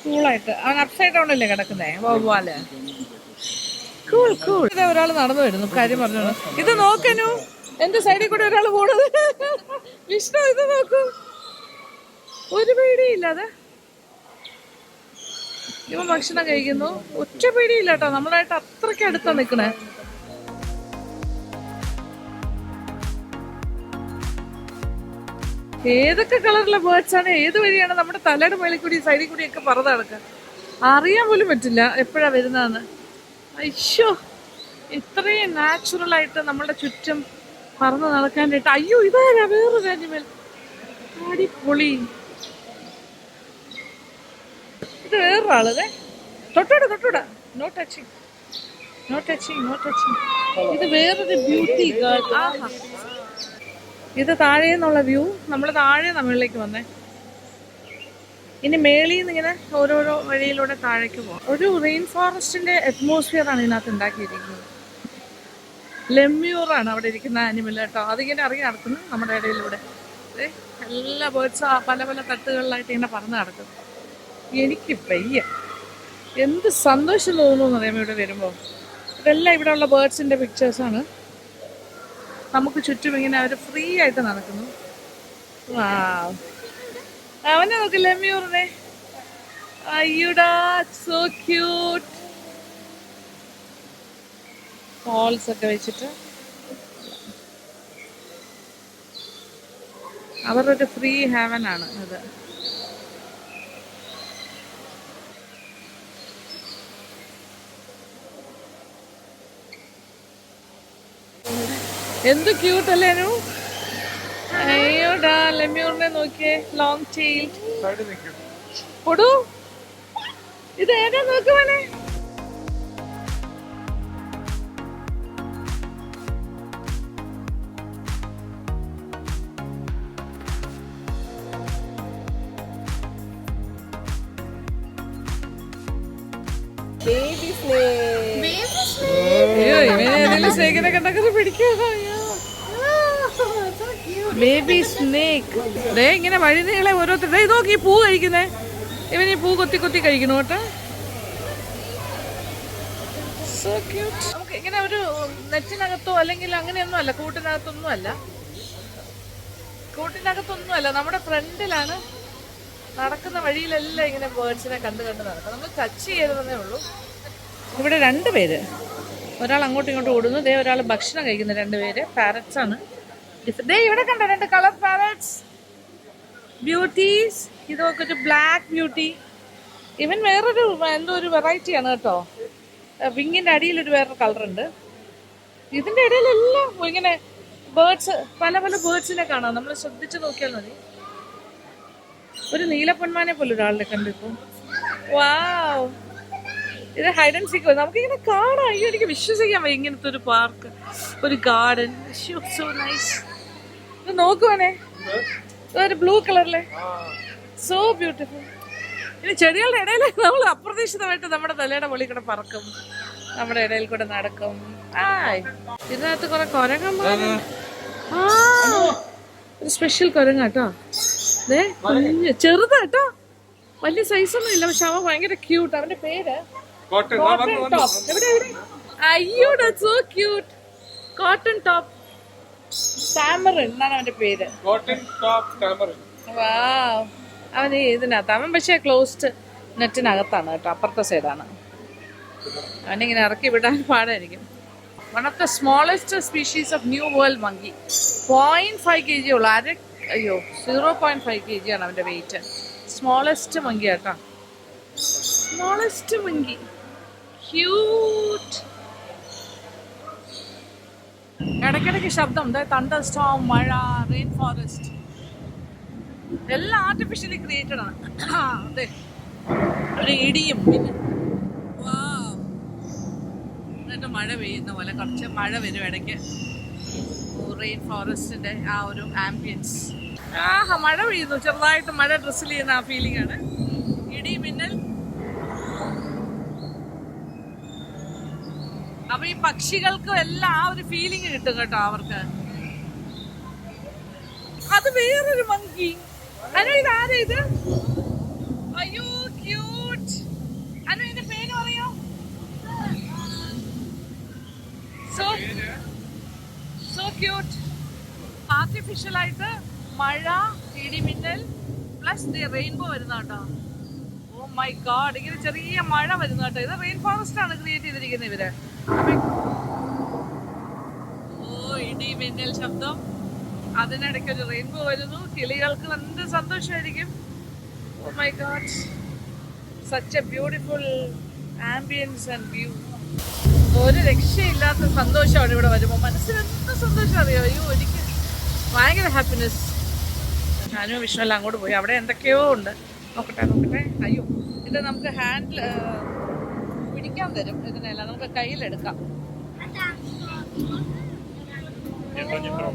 കൂളായിട്ട്. അവൻ അപ്സൈഡ് ഡൗൺ അല്ലേ കിടക്കുന്നേ വവ്വാല്. Cool cool. ഇതേ ഒരാൾ നടന്നു വരുന്നു, കാര്യം പറഞ്ഞു. ഇത് നോക്കനു, എന്റെ സൈഡിൽ കൂടെ ഒരാൾ പോണത്. വിഷ്ണു ഇത് നോക്കൂ, ഒരു പേടിയില്ലാതെ ഇവൻ ഭക്ഷണം കഴിക്കുന്നു. ഒറ്റ പേടിയില്ല കേട്ടോ, നമ്മളായിട്ട് അത്രയ്ക്ക് അടുത്താ നിക്കണേ. ഏതൊക്കെ കളറിലെ ബേർഡ്സ് ആണ്, ഏത് വഴിയാണ് നമ്മുടെ തലയുടെ മേളിൽ കൂടി സൈഡിൽ കൂടി ഒക്കെ പറന്ന് നടക്കുക, അറിയാൻ പോലും പറ്റില്ല എപ്പോഴാ വരുന്നതെന്ന്. അയ്യോ, ഇത്രയും നാച്ചുറൽ ആയിട്ട് നമ്മളുടെ ചുറ്റും പറന്ന് നടക്കാനായിട്ട്. അയ്യോ, ഇതാരാ വേറൊരു ആനിമൽ, അടിപൊളി. ഇത് വേറൊരാളതെ, തൊട്ടോടാ, നോ ടച്ചിങ്. ഇത് വേറൊരു ബ്യൂട്ടി ഗേൾ. ആഹാ, ഇത് താഴെ നിന്നുള്ള വ്യൂ. നമ്മൾ താഴെ നമ്മളിലേക്ക് വന്നേ, ഇനി മേളിൽ നിന്ന് ഇങ്ങനെ ഓരോരോ വഴിയിലൂടെ താഴേക്ക് പോകാം. ഒരു റെയിൻ ഫോറസ്റ്റിന്റെ അറ്റ്മോസ്ഫിയർ ആണ് ഇതിനകത്ത് ഉണ്ടാക്കിയിരിക്കുന്നത്. ലെമ്യൂറാണ് അവിടെ ഇരിക്കുന്ന ആനിമൽ കേട്ടോ. അതിങ്ങനെ ഇറങ്ങി നടക്കുന്നു നമ്മുടെ ഇടയിലൂടെ. എല്ലാ ബേർഡ്സും പല പല തട്ടുകളിലായിട്ട് ഇങ്ങനെ പറന്ന് നടക്കുന്നു. എനിക്ക് വയ്യ, എന്ത് സന്തോഷം തോന്നുന്നു അറിയാമോ ഇവിടെ വരുമ്പോൾ. ഇതെല്ലാം ഇവിടെ ഉള്ള ബേർഡ്സിന്റെ പിക്ചേഴ്സാണ്. നമുക്ക് ചുറ്റും ഇങ്ങനെ അവർ ഫ്രീ ആയിട്ട് നടക്കുന്നു. വാവ്, അവനെ നോക്ക്, ലെമ്യൂറിനെ. അയ്യോടാ, സോ ക്യൂട്ട്. ഫോൾസ് ഒക്കെ വെച്ചിട്ട് അവരൊരു ഫ്രീ ഹാവൻ ആണ് അത്. എന്ത് ക്യൂട്ട് അല്ലേനു. അയ്യോടാ, ലെമ്യൂറിനെ നോക്കിയേ, ലോങ് ടെയിൽ. പൊടു, ഇത് ഏതാ നോക്കുവാനേ. അയ്യോ, ഇവനെ ഏതെങ്കിലും സ്നേഹിനെ കണ്ടൊക്കെ പിടിക്കുമോ? Baby snake. ദേ ഇങ്ങനെ വഴി നീളെ ഓരോരുത്തർ. ദേ നോക്കി, ഈ പൂ കഴിക്കുന്നേ. ഇവൻ ഈ പൂ കൊത്തി കൊത്തി കഴിക്കുന്നു കേട്ടോ. So cute. നമുക്ക് ഇങ്ങനെ ഒരു നെറ്റിനകത്തോ അല്ലെങ്കിൽ അങ്ങനെയൊന്നും അല്ല, കൂട്ടിനകത്തൊന്നും അല്ല, നമ്മുടെ ഫ്രണ്ടിലാണ്. നടക്കുന്ന വഴിയിലെല്ലാം ഇങ്ങനെ ബേർഡ്സിനെ കണ്ട് നടക്കാം. നമ്മൾ ടച്ച് ചെയ്തതേ ഉള്ളൂ. ഇവിടെ 2 പേര്, ഒരാൾ അങ്ങോട്ടും ഇങ്ങോട്ടും ഓടുന്നു. ദേ ഒരാൾ ഭക്ഷണം കഴിക്കുന്നു. 2 പേര് പാരറ്റ്സ് ആണ്. ദേ ഇവിടെ കണ്ടോ, 2 കളർ പാരറ്റ്സ്, ബ്യൂട്ടീസ്. ഇതൊക്കെ ഒരു ബ്ലാക്ക് ബ്യൂട്ടി. ഇവൻ വേറൊരു എന്തോ ഒരു വെറൈറ്റിയാണ് കേട്ടോ. വിങ്ങിന്റെ അടിയിലൊരു വേറൊരു കളറുണ്ട്. ഇതിന്റെ ഇടയിലെല്ലാം ഇങ്ങനെ ബേർഡ്സ്, പല പല ബേർഡ്സിനെ കാണാം. നമ്മൾ ശ്രദ്ധിച്ചു നോക്കിയാൽ മതി. ഒരു നീലപ്പൊന്മാനെ പോലെ ഒരാളുടെ കണ്ടു ഇപ്പം. വാവ്, ഇത് ഹൈഡ് ആൻഡ് സീക്ക്. നമുക്കിങ്ങനെ കാണാം. അയ്യോ, എനിക്ക് വിശ്വസിക്കാൻ വയ്യ ഇങ്ങനത്തെ ഒരു പാർക്ക്, ഒരു ഗാർഡൻ. So nice. ഇത് നോക്കുവാനേ, ഒരു ബ്ലൂ കളറിലെ, സോ ബ്യൂട്ടിഫുൾ. ഇനി ചെടികളുടെ ഇടയിൽ നമ്മൾ അപ്രതീക്ഷിതമായിട്ട് നമ്മുടെ തലയുടെ മുകളിൽ കൂടെ പറക്കും, നമ്മുടെ ഇടയിൽ കൂടെ നടക്കും. ഇതിനകത്ത് കുറെ കുരങ്ങന്മാര്. ഒരു സ്പെഷ്യൽ കുരങ്ങ കേട്ടോ. കുഞ്ഞ് ചെറുതാട്ടോ, വലിയ സൈസൊന്നും ഇല്ല, പക്ഷെ അവൻ ഭയങ്കര ക്യൂട്ട്. അവന്റെ പേര് അയ്യോ, so cute. Cotton top tamarin എന്നാണ് അവന്റെ പേര്. വാവ്, അവൻ ഇതിനകത്ത്. അവൻ പക്ഷേ ക്ലോസ്ഡ് നെറ്റിനകത്താണ് കേട്ടോ, അപ്പുറത്തെ സൈഡാണ്. അവനിങ്ങനെ ഇറക്കി വിടാൻ പാടായിരിക്കും. One of the smallest species of new world monkey. 0.5 kg ഉള്ളു. 0.5 kg ആണ് അവന്റെ വെയിറ്റ്. സ്മോളസ്റ്റ് മങ്കി കേട്ടോ, സ്മോളസ്റ്റ് മങ്കി. ക്യൂട്ട്. ഇടയ്ക്കിടയ്ക്ക് ശബ്ദം, തണ്ടർ സ്റ്റോം, മഴ, റെയിൻ ഫോറസ്റ്റ്, എല്ലാം ആർട്ടിഫിഷ്യലി ക്രിയേറ്റഡ് ആണ്. അതെ, ഒരു ഇടിയും പിന്നെ എന്നിട്ട് മഴ പെയ്യുന്ന പോലെ കുറച്ച് മഴ വരും ഇടയ്ക്ക്. റെയിൻ ഫോറസ്റ്റിന്റെ ആ ഒരു ആംബിയൻസ്. മഴ പെയ്യുന്നു, ചെറുതായിട്ട് മഴ ഡ്രസ്സിൽ ചെയ്യുന്ന ആ ഫീലിംഗ് ആണ്. ഇടി മിന്നൽ. അപ്പൊ ഈ പക്ഷികൾക്കും എല്ലാം ആ ഒരു ഫീലിംഗ് കിട്ടും കേട്ടോ അവർക്ക്. അത് വേറൊരു മങ്കി. അനു, ഇത് ആരാ ഇത്? അയ്യോ, ക്യൂട്ട്. അനു, ഇതിന്റെ പേര് പറയോ? So cute. ആർട്ടിഫിഷ്യൽ ആയിട്ട് മഴ, ഇടിമിന്നൽ പ്ലസ് റെയിൻബോ വരുന്ന കേട്ടോ. ഓ മൈ ഗോഡ്, ഇങ്ങനെ ചെറിയ മഴ വരുന്ന കേട്ടോ. ഇത് റെയിൻ ഫോറസ്റ്റ് ആണ് ക്രിയേറ്റ് ചെയ്തിരിക്കുന്നത് ഇവര്. ഓ ഇടിമിന്നൽ ശബ്ദം, അതിനിടയ്ക്ക് ഒരു റെയിൻബോ വരുന്നു. കിളികൾക്ക് എന്ത് സന്തോഷമായിരിക്കും. Oh my god, such a beautiful ambience and view. ഒരു രക്ഷയില്ലാത്ത സന്തോഷമാണ് ഇവിടെ വരുമ്പോൾ. മനസ്സിന് എന്ത് സന്തോഷം അറിയോ. അയ്യോ, എനിക്ക് ഭയങ്കര ഹാപ്പിനെസ്. ഞാനും വിഷ്ണുവെല്ലാം അങ്ങോട്ട് പോയി. അവിടെ എന്തൊക്കെയോ ഉണ്ട്. നോക്കട്ടെ. അയ്യോ, ഇത് നമുക്ക് ഹാൻഡിൽ പിടിക്കാൻ തരും. ഇതിനെല്ലാം നമുക്ക് കയ്യിലെടുക്കാം.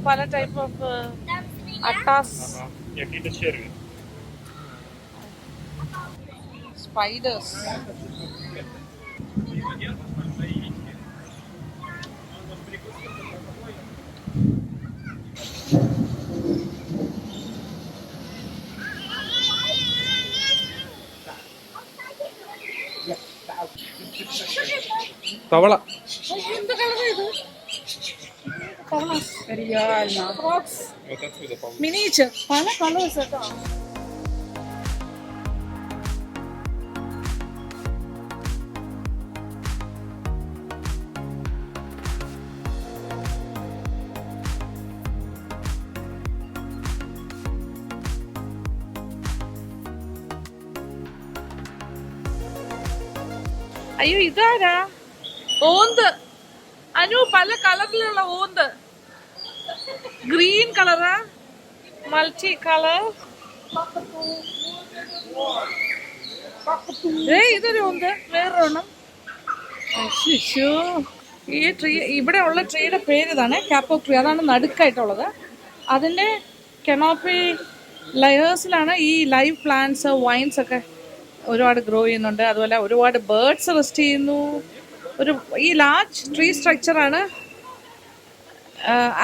പല ടൈപ്പ് ഓഫ് അട്ടാസ്, സ്പൈഡേഴ്സ്. തവള. എന്ത് കളറാ ഇത്? മിനിയേച്ചർ, പല കളേഴ്സ് കേട്ടോ. അയ്യോ, ഇതാരാ? ഓന്ത്. അനു, പല കളറിലുള്ള ഓന്ത്. Green colour, multi colour. ഇതൊരു ഓന്ത്, വേറൊരെണ്ണം. ഈ ട്രീ, ഇവിടെ ഉള്ള ട്രീയുടെ പേര് ഇതാണ്, കാപ്പോക്ക് ട്രീ. അതാണ് നടുക്കായിട്ടുള്ളത്. അതിൻ്റെ കെനോപ്പി ലെയേഴ്സിലാണ് ഈ ലൈവ് പ്ലാന്റ്സ്, വൈൻസ് ഒക്കെ ഒരുപാട് ഗ്രോ ചെയ്യുന്നുണ്ട്. അതുപോലെ ഒരുപാട് ബേർഡ്സ് റെസ്റ്റ് ചെയ്യുന്നു. ഈ ലാർജ് ട്രീ സ്ട്രക്ചറാണ്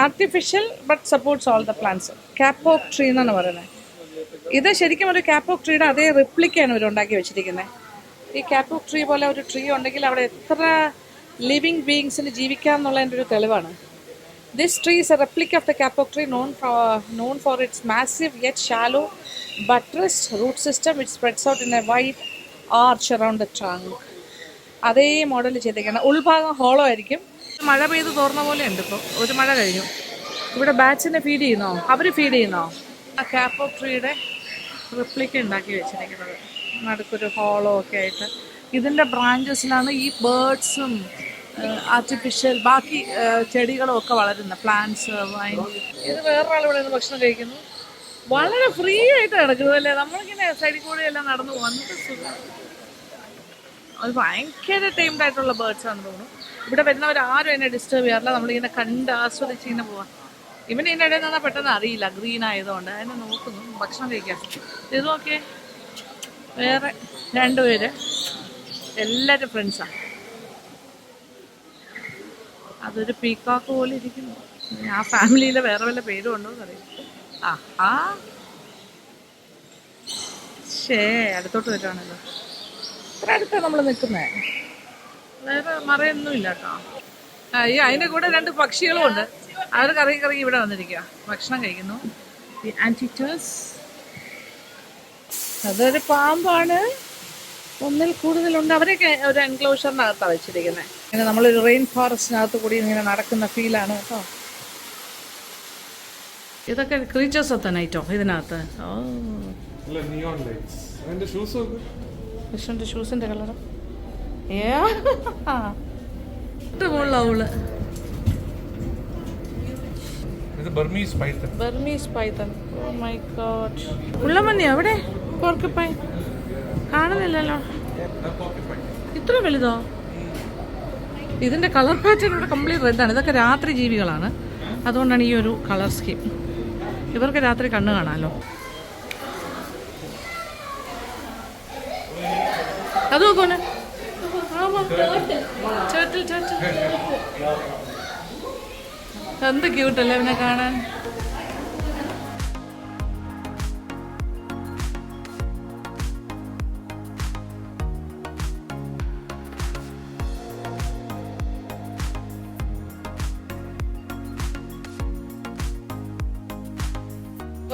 artificial but supports all the plants. Kapok tree എന്നാണ് പറയുന്നത്. ഇത് ശരിക്കും ഒരു കാപ്പോക്ക് ട്രീയുടെ അതേ റിപ്ലിക്കാണ് ഇവർ ഉണ്ടാക്കി വെച്ചിരിക്കുന്നത്. ഈ കാപ്പോക്ക് ട്രീ പോലെ ഒരു ട്രീ ഉണ്ടെങ്കിൽ അവിടെ എത്ര ലിവിങ് ബീയിങ്സിന് ജീവിക്കാം എന്നുള്ളതിൻ്റെ ഒരു തെളിവാണ്. This tree is a replica of the kapok tree known for its massive yet shallow buttressed root system which spreads out in a wide arch around the trunk. അതേ മോഡൽ ചെയ്തേക്കണം. ഉൾഭാഗം ഹോളോ ആയിരിക്കും. മഴ പെയ്ത് തോർന്ന പോലെ ഉണ്ട്. ഇപ്പോൾ ഒരു മഴ കഴിഞ്ഞു. ഇവിടെ ബാറ്റ്സിനെ ഫീഡ് ചെയ്യുന്നോ? അവർ ഫീഡ് ചെയ്യുന്നോ? ആ കാപ്പോക്ക് ട്രീയുടെ റിപ്ലിക്ക ഉണ്ടാക്കി വെച്ചിരിക്കുന്നത്. നടുക്കൊരു ഹോളോ ഒക്കെ ആയിട്ട്. ഇതിൻ്റെ ബ്രാഞ്ചസിലാണ് ഈ ബേർഡ്സും ആർട്ടിഫിഷ്യൽ ബാക്കി ചെടികളും ഒക്കെ വളരുന്നത്. Plants, wine. ഇത് വേറൊരാൾ ഇവിടെ നിന്ന് ഭക്ഷണം കഴിക്കുന്നു. വളരെ ഫ്രീ ആയിട്ട് കിടക്കുന്നത് അല്ലേ. നമ്മളിങ്ങനെ സൈഡിൽ കൂടെ എല്ലാം നടന്നു വന്നിട്ട് സുഖം. അത് ഭയങ്കര ടൈംഡ് ആയിട്ടുള്ള ബേർഡ്സ് ആണെന്ന് തോന്നുന്നു. ഇവിടെ വരുന്നവരാരും എന്നെ ഡിസ്റ്റർബ് ചെയ്യാറില്ല. നമ്മളിങ്ങനെ കണ്ട് ആസ്വദിച്ച് ഇങ്ങനെ പോവാം. ഇവന് ഇതിൻ്റെ ഇടയിൽ നിന്നാൽ പെട്ടെന്ന് അറിയില്ല, ഗ്രീൻ ആയതുകൊണ്ട്. അതിനെ നോക്കുന്നു ഭക്ഷണം കഴിക്കാൻ. ഇത് നോക്കിയേ, വേറെ 2 പേര്, എല്ലാവരും ഫ്രണ്ട്സാണ്. അതൊരു പീക്കോക്ക് പോലെ ഇരിക്കുന്നു. ആ ഫാമിലിയിലെ വേറെ വല്ല പേരും ഉണ്ടോ എന്നറിയാം. ആഹാ, അടുത്തോട്ട് വരുവാണല്ലോ. ഇത്ര അടുത്താണ് നമ്മൾ നിൽക്കുന്നത്. വേറെ മറയൊന്നും ഇല്ല കേട്ടോ. അയ്യോ, അതിൻ്റെ കൂടെ 2 പക്ഷികളും ഉണ്ട്. അവർ കറങ്ങി ഇവിടെ വന്നിരിക്കുക, ഭക്ഷണം കഴിക്കുന്നു. ദി ആൻറ്റിറ്റേഴ്സ്. അതൊരു പാമ്പാണ്. ഒന്നിൽ കൂടുതലുണ്ട്. അവരൊക്കെ ഒരു എൻക്ലോഷറിനകത്താണ് വെച്ചിരിക്കുന്നത്. ഇങ്ങനെ നമ്മളൊരു റെയിൻ ഫോറസ്റ്റിനകത്ത് കൂടി ഇങ്ങനെ നടക്കുന്ന ഫീലാണ് കേട്ടോ. ഇതൊക്കെ ക്രീച്ചേഴ്സ് ഓഫ് ദ നൈറ്റോ ഇതിനകത്ത്. ഓ, വിഷ്ണുവിൻ്റെ ഷൂസിൻ്റെ കളറ് മുകളിലവള്. Burmese python. Oh my god. ഉള്ളമഞ്ഞ എവിടെ? പോർക്കുപ്പൈൻ കാണുന്നില്ലല്ലോ. ഇത്ര വലുതോ? ഇതിൻ്റെ കളർ പാറ്റേൺ ഇവിടെ കംപ്ലീറ്റ് റെഡാണ്. ഇതൊക്കെ രാത്രി ജീവികളാണ്. അതുകൊണ്ടാണ് ഈ ഒരു കളർ സ്കീം. ഇവർക്ക് രാത്രി കണ്ണ് കാണാമല്ലോ. അത് നോക്കോനെ, എന്ത് ക്യൂട്ടല്ലേ അവനെ കാണാൻ.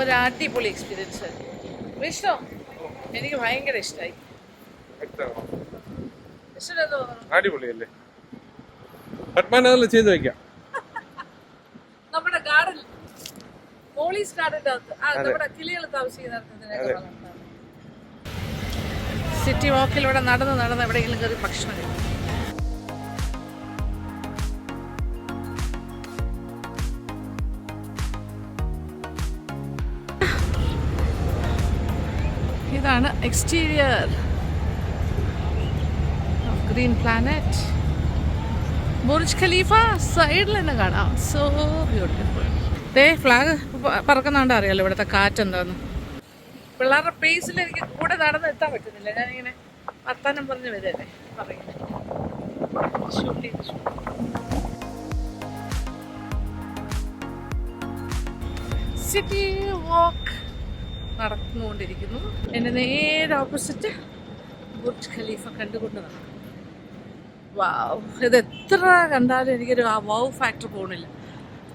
ഒരു അടിപൊളി എക്സ്പീരിയൻസ്. വിഷ്ണു എനിക്ക് ഭയങ്കര ഇഷ്ടമായി. വിഷ്ണു എന്താ തോന്നുന്നു? അടിപൊളിയല്ലേ? പത്മനാഭനിൽ ചെയ്ത് വെക്കാം. നമ്മുടെ ഗാർഡൻ, മോളീസ് ഗാർഡന്റെ അകത്ത് നമ്മുടെ കിളികൾ താമസിക്കുന്ന സിറ്റി വാക്കിലൂടെ നടന്ന് എവിടെയെങ്കിലും കയറി ഭക്ഷണം കഴിക്കും. ഇതാണ് exterior of green planet. Burj Khalifa സൈഡിൽ തന്നെ കാണാം. So beautiful. ദേ ഫ്ലാഗ് പറക്കുന്നുണ്ട്. അറിയാലോ ഇവിടുത്തെ കാറ്റ് എന്താന്ന്. പിള്ളേരുടെ പേസിൽ എനിക്ക് കൂടെ നടന്ന് എത്താൻ പറ്റുന്നില്ല. ഞാനിങ്ങനെ വർത്താനം പറഞ്ഞ് വരല്ലേ പറയുന്നത്. സിറ്റി വാക്ക് നടന്നുകൊണ്ടിരിക്കുന്നു. എൻ്റെ നേരെ ഓപ്പോസിറ്റ് ബുർജ് ഖലീഫ കണ്ടുകൊണ്ട് നടക്കും. വാവ്, ഇത് എത്ര കണ്ടാലും എനിക്കൊരു ആ വൗ ഫാക്ടർ പോകണില്ല.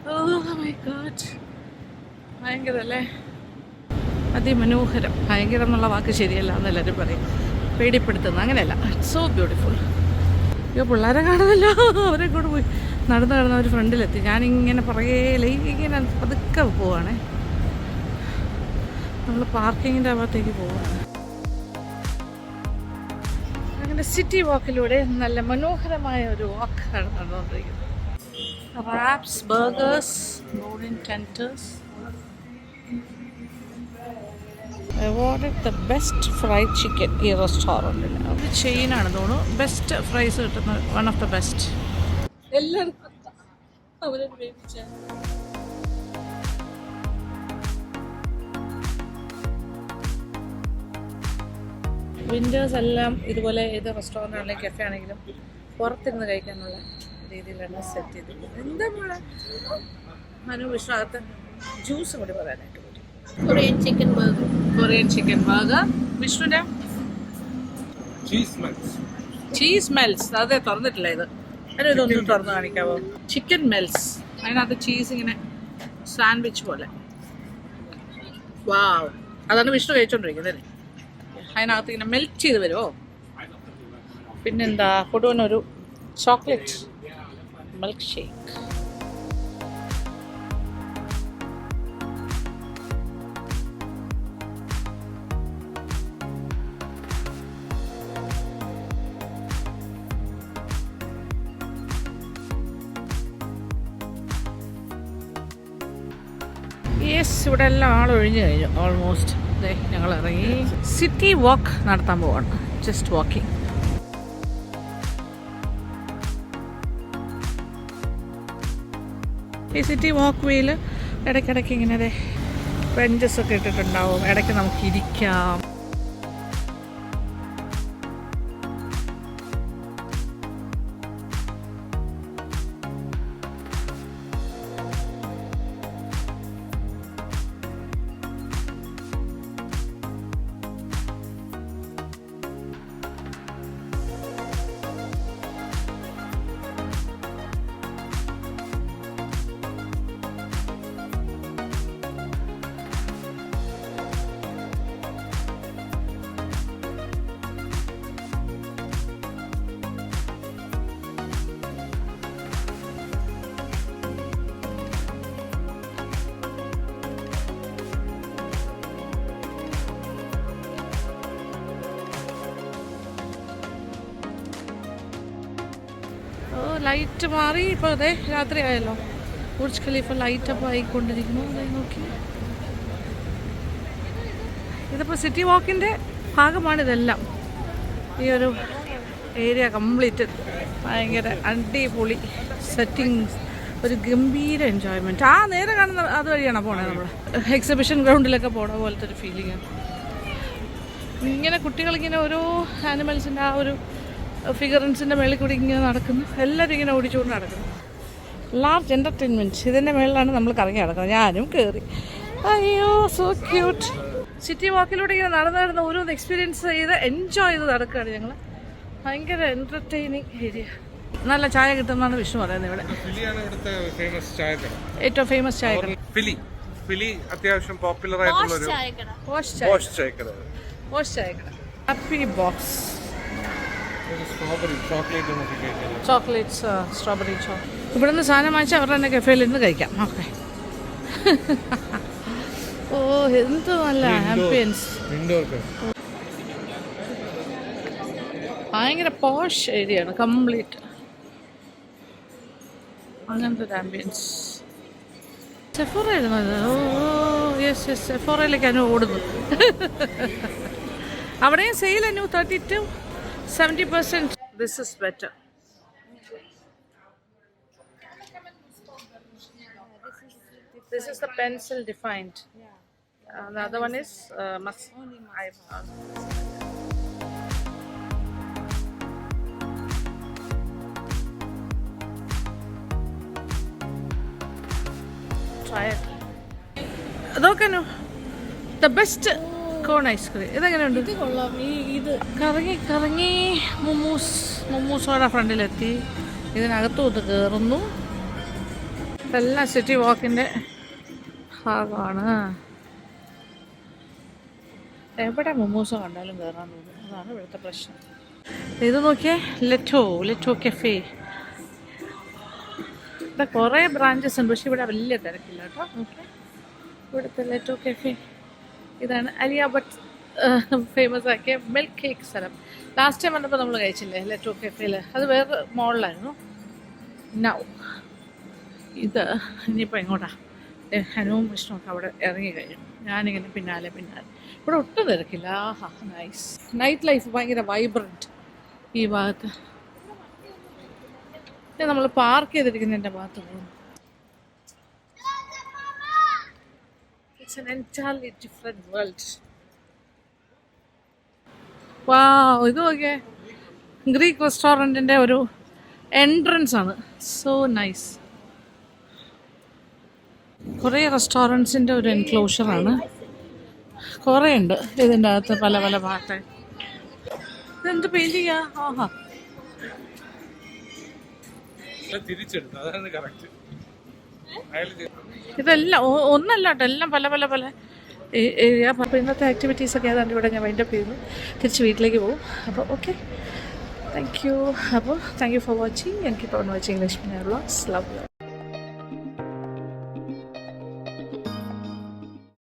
ഓ മൈ ഗോഡ്, ഭയങ്കര അല്ലേ, അതിമനോഹരം. ഭയങ്കരം എന്നുള്ള വാക്ക് ശരിയല്ല എന്നെല്ലാവരും പറയും, പേടിപ്പെടുത്തുന്നു. അങ്ങനെയല്ല, ഇറ്റ്സ് സോ ബ്യൂട്ടിഫുൾ. അയ്യോ പിള്ളേരെ കാണുമല്ലോ, അവരെ കൂടെ പോയി നടന്ന് അവർ ഫ്രണ്ടിലെത്തി. ഞാനിങ്ങനെ പുറകേലേ ഇങ്ങനെ പതുക്കെ പോവാണേ. നമ്മൾ പാർക്കിങ്ങിൻ്റെ ഭാഗത്തേക്ക് പോവാണ്. അങ്ങനെ സിറ്റി വാക്കിലൂടെ നല്ല മനോഹരമായ ഒരു വാക്കാണ് നടന്നുകൊണ്ടിരിക്കുന്നത്. Wraps, burgers, golden tenders. Awarded the best fried chicken ഈ റെസ്റ്റോറൻറ്റിൽ. അത് ചെയിനാണ് തോന്നുന്നു. ബെസ്റ്റ് ഫ്രൈസ് കിട്ടുന്ന വൺ ഓഫ് ദ ബെസ്റ്റ്. എല്ലാവരും അവരെ വേവിച്ച വിൻഡേഴ്സ് എല്ലാം ഇതുപോലെ ഏത് റെസ്റ്റോറൻ്റ് ആണെങ്കിലും കഫേ ആണെങ്കിലും പുറത്തിരുന്ന് കഴിക്കാനുള്ള രീതിയിലാണ് സെറ്റ് ചെയ്തിട്ടുള്ളത്. എന്താ മോളെ മനു വിശ്വാസത്ത് ജ്യൂസ് കൂടി പറയാനായിട്ട് പറ്റും. Korean chicken burger. വിഷ്ണുവിൻ്റെ ചീസ് മെൽസ്. അതെ, തുറന്നിട്ടില്ല ഇത്. അതിനൊന്നും തുറന്ന് കാണിക്കാവോ? Chicken melts. അതിനകത്ത് ചീസ് ഇങ്ങനെ സാൻഡ്വിച്ച് പോലെ. വാവ്, അതാണ് വിഷ്ണു കഴിച്ചോണ്ടിരിക്കുന്നത്. അതിനകത്ത് ഇങ്ങനെ മെൽറ്റ് ചെയ്ത് വരുമോ? പിന്നെന്താ കൊടുവനൊരു ചോക്ലേറ്റ് മിൽക്ക് ഷേക്ക്. യെസ്, ഇവിടെ എല്ലാം ആളൊഴിഞ്ഞു കഴിഞ്ഞു ഓൾമോസ്റ്റ്. അതെ, ഞങ്ങൾ ഇറങ്ങി സിറ്റി വാക്ക് നടത്താൻ പോവാണ്. Just walking. ഈ സിറ്റി വാക്ക് വേയിൽ ഇടയ്ക്കിടയ്ക്ക് ഇങ്ങനെ അതെ ബെഞ്ചസ് ഒക്കെ ഇട്ടിട്ടുണ്ടാവും. ഇടയ്ക്ക് നമുക്ക് ഇരിക്കാം. ലൈറ്റ് മാറി. ഇപ്പോൾ അതെ രാത്രി ആയല്ലോ. ബുർജ് ഖലീഫ ലൈറ്റപ്പ് ആയിക്കൊണ്ടിരിക്കുന്നു. അതെ നോക്കി, ഇതിപ്പോൾ സിറ്റി വാക്കിൻ്റെ ഭാഗമാണിതെല്ലാം. ഈ ഒരു ഏരിയ കംപ്ലീറ്റ് ഭയങ്കര അടിപൊളി സെറ്റിങ്സ്, ഒരു ഗംഭീര എൻജോയ്മെൻറ്റ്. ആ നേരെ കാണുന്ന അതുവഴിയാണ് പോണത്. നമ്മൾ എക്സിബിഷൻ ഗ്രൗണ്ടിലൊക്കെ പോണ പോലത്തെ ഒരു ഫീലിംഗാണ്. ഇങ്ങനെ കുട്ടികളിങ്ങനെ ഓരോ ആനിമൽസിൻ്റെ ആ ഒരു ഫിഗറൻസിൻ്റെ മേളിൽ കൂടി ഇങ്ങനെ നടക്കുന്നു. എല്ലാവരും ഇങ്ങനെ ഓടിച്ചുകൊണ്ട് നടക്കുന്നു. Large entertainment. ഇതിൻ്റെ മേളിലാണ് നമ്മൾ കറങ്ങി നടക്കുന്നത്. ഞാനും കയറി. അയ്യോ സോ ക്യൂട്ട്. സിറ്റി വാക്കിലൂടെ ഇങ്ങനെ നടന്ന് ഓരോന്ന് എക്സ്പീരിയൻസ് ചെയ്ത് എൻജോയ് ചെയ്ത് നടക്കുകയാണ് ഞങ്ങൾ. ഭയങ്കര എൻ്റർടൈനിങ് ഏരിയ. നല്ല ചായ കിട്ടുമെന്നാണ് വിഷ്ണു പറയുന്നത്. ഇവിടെ ഏറ്റവും ഫേമസ് ചായ. ഫിലി അത്യാവശ്യം പോപ്പുലർ ആയിട്ടുള്ള ഒരു പോസ്റ്റ് ചായക്കട. ഹാപ്പി ബോക്സ് സ്ട്രോബെറി ചോക്ലേറ്റ് നമുക്ക് കഴിക്കാം. Chocolates strawberry chocolate. ഇവിടെ നിന്ന് സാധനം വാങ്ങിച്ചാൽ അവരുടെ തന്നെ കഫേയിൽ ഇരുന്ന് കഴിക്കാം. ഓക്കെ. ഓ എന്ത് നല്ല ആംബിയൻസ്. ഭയങ്കര പോഷ് ഏരിയ ആണ് കംപ്ലീറ്റ്. അങ്ങനത്തെ ഒരു ആംബിയൻസ്. സെഫോറ ആയിരുന്നത്. ഓ യെസ് സെഫോറയിലേക്കാണ് ഓടുന്നത്. അവിടെയും sale Anu 30 to 70%. This is better. This is the pencil defined. The other one is try it. അതൊക്കെനു the best കോൺ ഐസ്ക്രീം. ഇതെങ്ങനെയുണ്ട്? ഇത് കറങ്ങി മുമ്മൂസോടെ ഫ്രണ്ടിലെത്തി. ഇതിനകത്തും കയറുന്നു. ഇതെല്ലാം സിറ്റി വാക്കിൻ്റെ ഭാഗമാണ്. എവിടെ മുമ്മൂസ കണ്ടാലും കയറാൻ തോന്നും. അതാണ് ഇവിടുത്തെ പ്രശ്നം. ഇത് നോക്കിയേ, ലെറ്റോ കഫേ. ഇവിടെ കുറേ ബ്രാഞ്ചസ് ഉണ്ട്, പക്ഷെ ഇവിടെ വലിയ തിരക്കില്ല കേട്ടോ. ഓക്കെ, ഇവിടുത്തെ ലെറ്റോ കഫേ ഇതാണ്. അലിയ ഭട്ട് ഫേമസ് ആക്കിയ മിൽക്ക് കേക്ക് സ്ഥലം. ലാസ്റ്റ് ടൈം വന്നപ്പോൾ നമ്മൾ കഴിച്ചില്ലേ ലെറ്റോ കഫേയിൽ, അത് വേറെ മോളിലായിരുന്നു. നൗ ഇത് ഇനിയിപ്പോൾ എങ്ങോട്ടാ? ഹനുവും വിഷ്ണുവൊക്കെ അവിടെ ഇറങ്ങി കഴിഞ്ഞു. ഞാനിങ്ങനെ പിന്നാലെ ഇവിടെ ഒട്ടും തിരക്കില്ല. ആഹാ നൈസ്. നൈറ്റ് ലൈഫ് ഭയങ്കര വൈബ്രൻറ്റ് ഈ ഭാഗത്ത്. നമ്മൾ പാർക്ക് ചെയ്തിരിക്കുന്നതിൻ്റെ ഭാഗത്ത് പോകുന്നു. It's an entirely different world. Wow, ഇത് നോക്കിയേ, ഗ്രീക്ക് റെസ്റ്റോറൻറ്റിൻ്റെ ഒരു എൻട്രൻസ് ആണ്. So nice. കുറേ റെസ്റ്റോറൻറ്റ്സിൻ്റെ ഒരു എൻക്ലോഷറാണ്. കുറേ ഉണ്ട് ഇതിൻ്റെ അകത്ത്, പല പല ഭാഗത്തായി. ഇതെന്ത് പെയിൻറ്റിങ്ങാ? ആഹാ, തിരിച്ചെടുത്തു. അതാണ് കറക്റ്റ്. ഇതെല്ലാം ഒന്നല്ല കേട്ടോ, എല്ലാം പല പല പല ഏരിയ. അപ്പോൾ ഇന്നത്തെ ആക്ടിവിറ്റീസൊക്കെ ഏതാണ്ട് ഇവിടെ ഞാൻ വൈൻഡപ്പ് ചെയ്യുന്നു. തിരിച്ച് വീട്ടിലേക്ക് പോകും. അപ്പോൾ ഓക്കെ, താങ്ക് യു. അപ്പോൾ thank you for watching. And keep on watching Lakshmi vlogs. Love you.